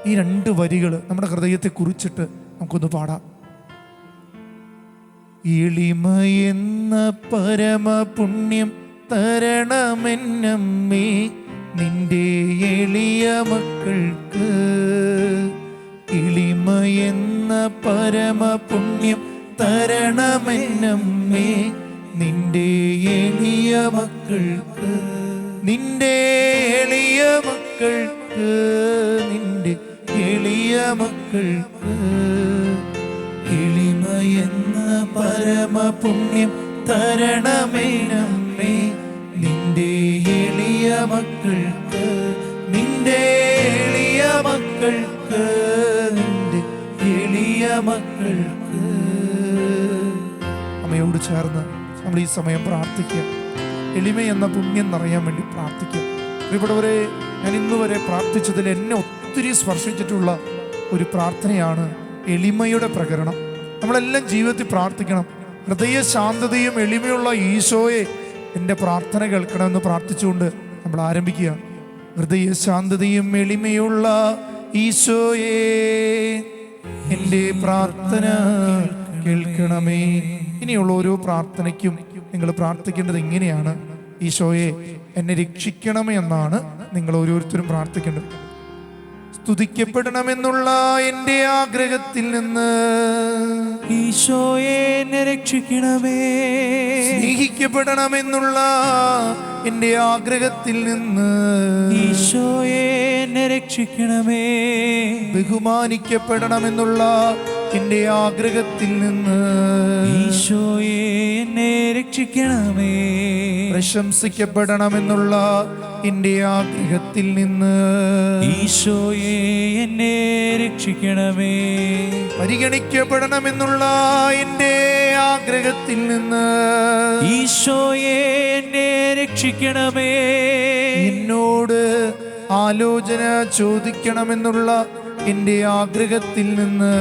ഈ 2 വരികൾ നമ്മുടെ ഹൃദയത്തെ കുറിച്ചിട്ട് നമുക്കൊന്ന് പാടാം. എളിമ എന്ന പരമ പുണ്യം തരണമെന്നമ്മേ, നിന്റെ എളിയ മക്കൾക്ക്. എളിമ എന്ന പരമ പുണ്യം തരണമെന്നമ്മേ, നിന്റെ എളിയ മക്കൾക്ക്. നിന്റെ എളിയ മക്കൾക്ക്, നിന്റെ എളിയ മക്കൾക്ക്. എളിമ എന്ന പരമ പുണ്യം തരണമെന്നമ്മേ, നിന്റെ എളിയ മക്കൾക്ക്. നിന്റെ എളിയ മക്കൾക്ക്, നിന്റെ എളിയ മക്കൾക്ക്. അമ്മയോട് ചേർന്ന് നമ്മൾ ഈ സമയം പ്രാർത്ഥിക്കുക. എളിമ എന്ന പുണ്യം നിറയാൻ വേണ്ടി പ്രാർത്ഥിക്കുക. പ്രിയപ്പെട്ടവരെ, ഞാൻ ഇന്നുവരെ പ്രാർത്ഥിച്ചതിൽ എന്നെ ഒത്തിരി സ്പർശിച്ചിട്ടുള്ള ഒരു പ്രാർത്ഥനയാണ് എളിമയുടെ പ്രകരണം. നമ്മളെല്ലാം ജീവിതത്തിൽ പ്രാർത്ഥിക്കണം. ഹൃദയ ശാന്തതയും എളിമയുള്ള ഈശോയെ എൻ്റെ പ്രാർത്ഥന കേൾക്കണമെന്ന് പ്രാർത്ഥിച്ചുകൊണ്ട് നമ്മൾ ആരംഭിക്കുക. ഹൃദയ ശാന്തതയും എളിമയുള്ള ഈശോയെ, എൻ്റെ പ്രാർത്ഥന കേൾക്കണമേ. ഇനിയുള്ള ഓരോ പ്രാർത്ഥനയ്ക്കും നിങ്ങൾ പ്രാർത്ഥിക്കേണ്ടത് ഇങ്ങനെയാണ്: ഈശോയെ, എന്നെ രക്ഷിക്കണമേ എന്നാണ് നിങ്ങൾ ഓരോരുത്തരും പ്രാർത്ഥിക്കേണ്ടത്. സ്തുതിക്കപ്പെടണമെന്നുള്ള എൻ്റെ ആഗ്രഹത്തിൽ നിന്ന് ഈശോയെ എന്നെ രക്ഷിക്കണമേ. സ്നേഹിക്കപ്പെടണമെന്നുള്ള എൻ്റെ ആഗ്രഹത്തിൽ നിന്ന് ഈശോയെ എന്നെ രക്ഷിക്കണമേ. ബഹുമാനിക്കപ്പെടണമെന്നുള്ള എൻ്റെ ആഗ്രഹത്തിൽ നിന്ന് ഈശോയെ എന്നെ രക്ഷിക്കണമേ. പ്രശംസിക്കപ്പെടണമെന്നുള്ള എൻ്റെ ആഗ്രഹത്തിൽ നിന്ന് ഈശോയെ എന്നെ രക്ഷിക്കണമേ. പരിഗണിക്കപ്പെടണമെന്നുള്ള എൻ്റെ ആഗ്രഹത്തിൽ നിന്ന് ഈശോയെ എന്നെ രക്ഷിക്കണമേ. എന്നോട് ആലോചന ചോദിക്കണമെന്നുള്ള എൻ്റെ ആഗ്രഹത്തിൽ നിന്ന്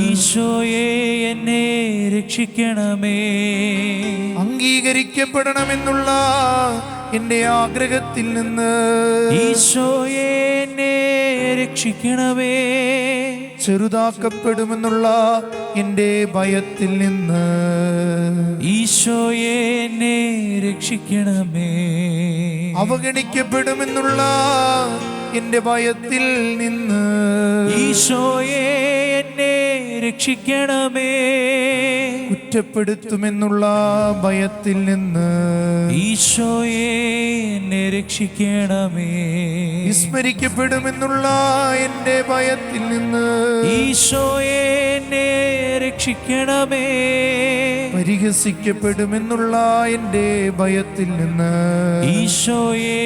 ഈശോയെ എന്നെ രക്ഷിക്കണമേ. അംഗീകരിക്കപ്പെടണമെന്നുള്ള എൻ്റെ ആഗ്രഹത്തിൽ നിന്ന് ഈശോയെ എന്നെ രക്ഷിക്കണമേ. ചെറുതാക്കപ്പെടുമെന്നുള്ള എൻ്റെ ഭയത്തിൽ നിന്ന് ഈശോയെ എന്നെ രക്ഷിക്കണമേ. അവഗണിക്കപ്പെടുമെന്നുള്ള എൻ്റെ ഭയത്തിൽ നിന്ന് ഈശോയെ എന്നെ രക്ഷിക്കണമേ. കുറ്റപ്പെടുത്തുമെന്നുള്ള ഭയത്തിൽ നിന്ന് ഈശോയെ എന്നെ രക്ഷിക്കണമേ. വിസ്മരിക്കപ്പെടുമെന്നുള്ള എൻ്റെ ഭയത്തിൽ നിന്ന് ഈശോയെ എന്നെ രക്ഷിക്കണമേ. പരിഹസിക്കപ്പെടുമെന്നുള്ള എൻ്റെ ഭയത്തിൽ നിന്ന് ഈശോയെ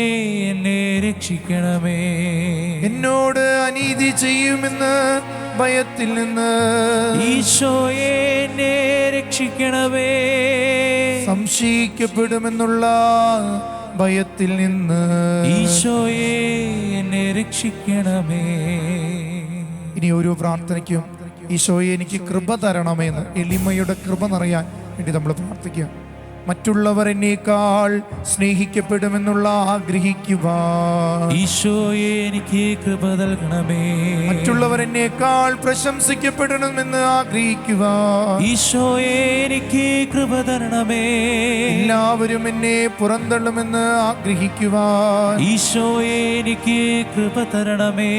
എന്നെ രക്ഷിക്കണമേ. എന്നോട് അനീതി ചെയ്യുമെന്ന് ഭയത്തിൽ നിന്ന് ഈശോയെ എന്നെ രക്ഷിക്കണമേ. സംശയിക്കപ്പെടുമെന്നുള്ള ഭയത്തിൽ നിന്ന് ഈശോയെ എന്നെ രക്ഷിക്കണമേ. ഇനി ഓരോ പ്രാർത്ഥനയ്ക്കും ഈശോയെ എനിക്ക് കൃപ തരണമെന്ന് എളിമയുടെ കൃപ നിറയാൻ വേണ്ടി നമ്മൾ പ്രാർത്ഥിക്കുക. മറ്റുള്ളവർ എന്നേക്കാൾ സ്നേഹിക്കപ്പെടുമെന്നുള്ള ആഗ്രഹിക്കുക. ഈശോയെ എനിക്ക് കൃപ നൽകണമേ. മറ്റുള്ളവർ എന്നേക്കാൾ പ്രശംസിക്കപ്പെടണമെന്ന് ആഗ്രഹിക്കുക. ഈശോയെ എനിക്ക് കൃപ തരണമേ. എല്ലാവരും എന്നെ പുറന്തള്ളുമെന്ന് ആഗ്രഹിക്കുക. ഈശോയെ എനിക്ക് കൃപ തരണമേ.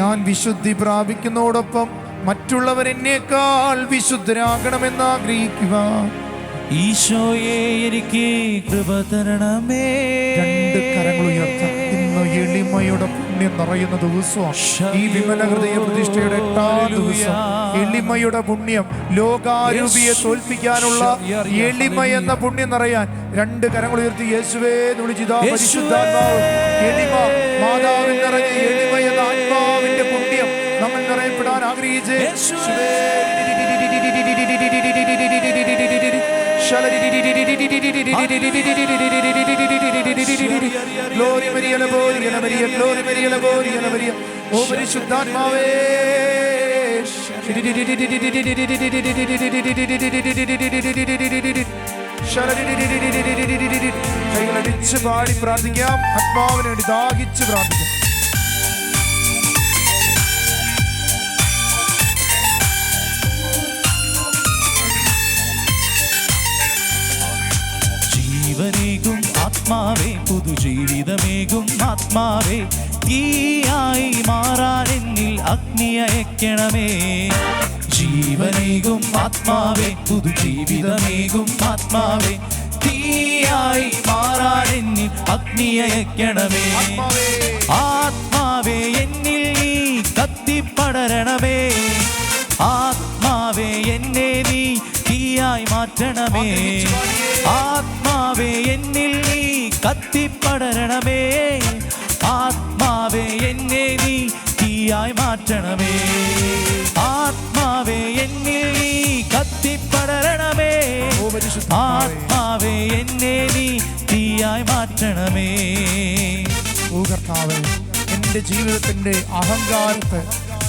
ഞാൻ വിശുദ്ധി പ്രാപിക്കുന്നതോടൊപ്പം മറ്റുള്ളവർ എന്നേക്കാൾ വിശുദ്ധരാകണമെന്ന് ആഗ്രഹിക്കുക. ഈശോയെ എനിക്ക് കൃപ തരണമേ. രണ്ട് കരങ്ങൾ ഉയർത്താം. ഇന്ന് എളിമയുടെ പുണ്യം നിറയുന്ന ദിവസമാണ്. ഈ വിമല ഹൃദയ പ്രതിഷ്ഠയുടെ 8ാം ദിവസം. എളിമയുടെ പുണ്യം, ലോകാരൂപിയെ തോൽപ്പിക്കാനുള്ള എളിമ എന്ന പുണ്യം നിറയാൻ രണ്ട് കരങ്ങൾ ഉയർത്തി യേശുവേ എന്ന് വിളിച്ചിതാ പരിശുദ്ധാത്മാവ്. എളിമ, മാതാവിൽ നിറഞ്ഞ എളിമ എന്ന ആത്മാവിന്റെ പുണ്യം നമ്മൾ നിറയപ്പെടാൻ ആഗ്രഹിച്ചേ. Glory Maria, Gloria Maria, Glory Maria, Gloria Maria. O പരിശുദ്ധാത്മാവേ, കൈകളടിച്ച് പാടി പ്രാർത്ഥിക്കാം. ആത്മാവിന് വേണ്ടി ദാഹിച്ച് പ്രാർത്ഥിക്കാം. ജീവനേകും ആത്മാവേ, പുതുജീവിതമേകും ആത്മാവേ, തീയായി മാറാൻ എന്നിൽ അഗ്നി അയക്കണമേ. ജീവനേകും ആത്മാവേ, പുതുജീവിതമേകും ആത്മാവേ, തീയായി മാറാൻ എന്നിൽ അഗ്നി അയക്കണമേ. ആത്മാവേ എന്നിൽ നീ കത്തിപ്പടരണമേ. ആത്മാവേ എന്നെ നീ തീയായി മാറ്റണമേ. ആത്മാവേ എന്നിൽ നീ കത്തിപ്പടരണമേ. ആത്മാവേ എന്നെ നീ തീയായി മാറ്റണമേ. ആത്മാവേ എന്നിൽ നീ കത്തിപ്പടരണമേ. ആത്മാവേ എന്നെ നീ തീയായി മാറ്റണമേ. ഓ കർത്താവേ, എൻ്റെ ജീവിതത്തിൻ്റെ അഹങ്കാരത്തെ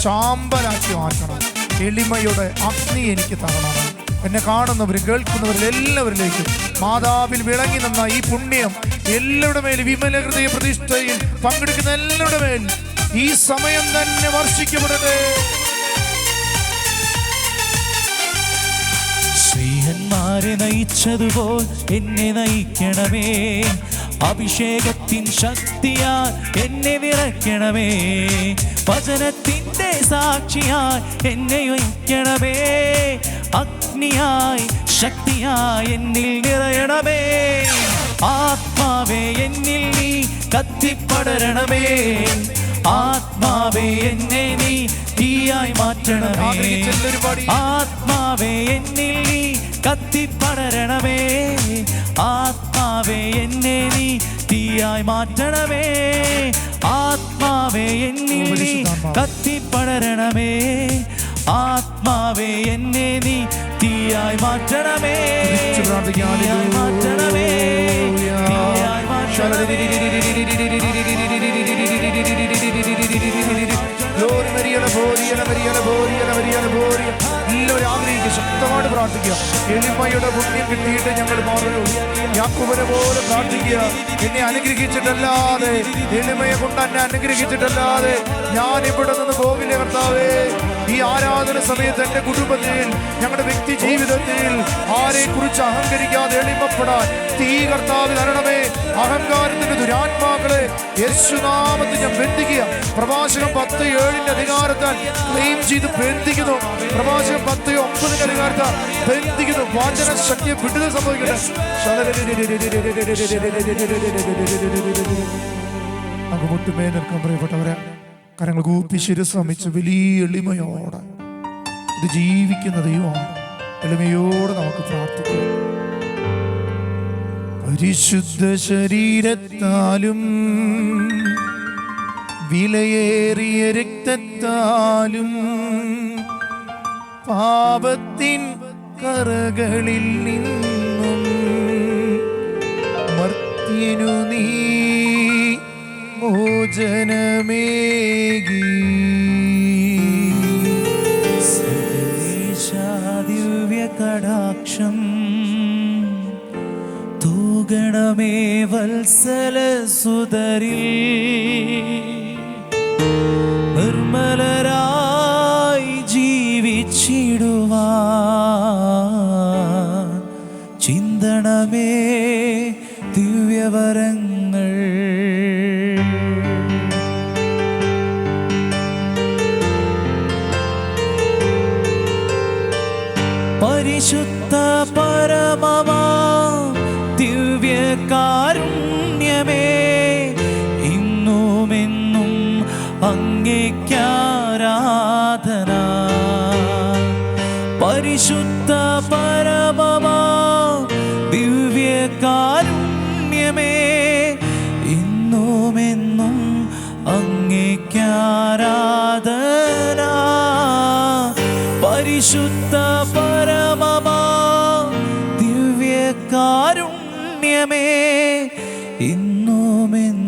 ചാമ്പലാക്കി മാറ്റണം. എളിമയുടെ അഗ്നി എനിക്ക് തരണം. എന്നെ കാണുന്നവരും കേൾക്കുന്നവരിൽ എല്ലാവരിലേക്കും മാതാവിൽ വിളങ്ങി നിന്ന ഈ പുണ്യം എല്ലാവരുടെ മേൽ, വിമല ഹൃദയ പ്രതിഷ്ഠയിൽ പങ്കെടുക്കുന്ന എല്ലാവരുടെ മേൽ ഈ സമയം തന്നെ വർഷിക്കപ്പെടട്ടെ. സ്ത്രീഹന്മാരെ നയിച്ചതുപോൽ എന്നെ നയിക്കണമേ. അഭിഷേകത്തിൻ ശക്തിയാൽ എന്നെ നിറയ്ക്കണമേ. വചനത്തിൻ്റെ സാക്ഷിയായി എന്നെ വയ്ക്കണമേ. അഗ്നിയായി ശക്തിയായി എന്നിൽ നിറയണമേ. ആത്മാവേ എന്നിൽ നീ കത്തിപ്പടരണമേ. ആത്മാവേ എന്നെ നീ തീയായി മാറ്റണമേ. ആത്മാവേ എന്നിൽ നീ കത്തിപ്പടരണമേ. ആത്മാവേ എന്നെ നീ തീയായി മാറ്റണമേ. ആത്മാവേ എന്നിൽ നീ കത്തിപ്പടരണമേ. ആത്മാവേ എന്നെ നീ തീയായി മാറ്റണമേ, തീയായി മാറ്റണമേ, തീയായി മാറ്റണമേ. എല്ലാവരും ആഗ്രഹിക്കുക, ശക്തമായിട്ട് പ്രാർത്ഥിക്കുക. എളിമയുടെ പുണ്യം കിട്ടിയിട്ട് ഞങ്ങൾ മാറുള്ളൂ. യാക്കോബിനെ പോലെ പ്രാർത്ഥിക്കുക. എന്നെ അനുഗ്രഹിച്ചിട്ടല്ലാതെ, എളിമയെ കൊണ്ട് എന്നെ അനുഗ്രഹിച്ചിട്ടല്ലാതെ ഞാൻ ഇവിടെ നിന്ന് പോകില്ല കർത്താവേ. ഈ ആരാധന സമയത്ത് എൻ്റെ കുടുംബത്തിൽ, ഞങ്ങളുടെ വ്യക്തി ജീവിതത്തിൽ ആരെ കുറിച്ച് അഹങ്കരിക്കാതെ എളിമപ്പെടാൻ തീ കർത്താവ് തരണമേ. അഹങ്കാരത്തിന്റെ ദുരാത്മാക്കളെ യേശുനാമത്തിൽ ഞാൻ ബന്ധിക്കുക. പ്രഭാഷകം 10:7 അധികാരത്താൽ ക്ലെയിം ചെയ്ത് ബന്ധിക്കുന്നു. പ്രഭാഷകം 10:9 അധികാരത്താൽ ബന്ധിക്കുന്നു. വാചന ശക്തിയെ വിടുതൽ സംഭവിക്കട്ടെ. നമുക്ക് മുട്ടുമേ നിൽക്കാൻ പ്രിയപ്പെട്ടവരെ, കരങ്ങൾ കൂപ്പി ശിരസ്വമിച്ച് വലിയ എളിമയോടെ ഇത് ജീവിക്കുന്ന ദൈവമാണ്. എളിമയോടെ നമുക്ക് പ്രാർത്ഥിക്കാം. പരിശുദ്ധ ശരീരത്താലും വിലയേറിയ രക്തത്താലും പാപത്തിൻ കറകളിൽ നിന്നും മർത്യനു നീ മോചനമേകി. ദിവ്യ കടാക്ഷം തൂഗണമേ വത്സല സുതരിൽ, നിർമ്മലരായി ജീവിച്ചിടുവാൻ ചിന്തണമേ ദിവ്യവരങ്ങൾ. പരിശുദ്ധ പരമമാ ദിവ്യകാരുണ്യമേ, ഇന്നുമെന്നും അങ്ങേക്കാരാധന. പരിശുദ്ധ പരമമാ ദിവ്യകാരുണ്യമേ, ഇന്നുമെന്നും അങ്ങേക്കാരാധന. പരിശുദ്ധ പരമമാ ദിവ്യകാരുണ്യമേ, ഇന്നുമെന്നും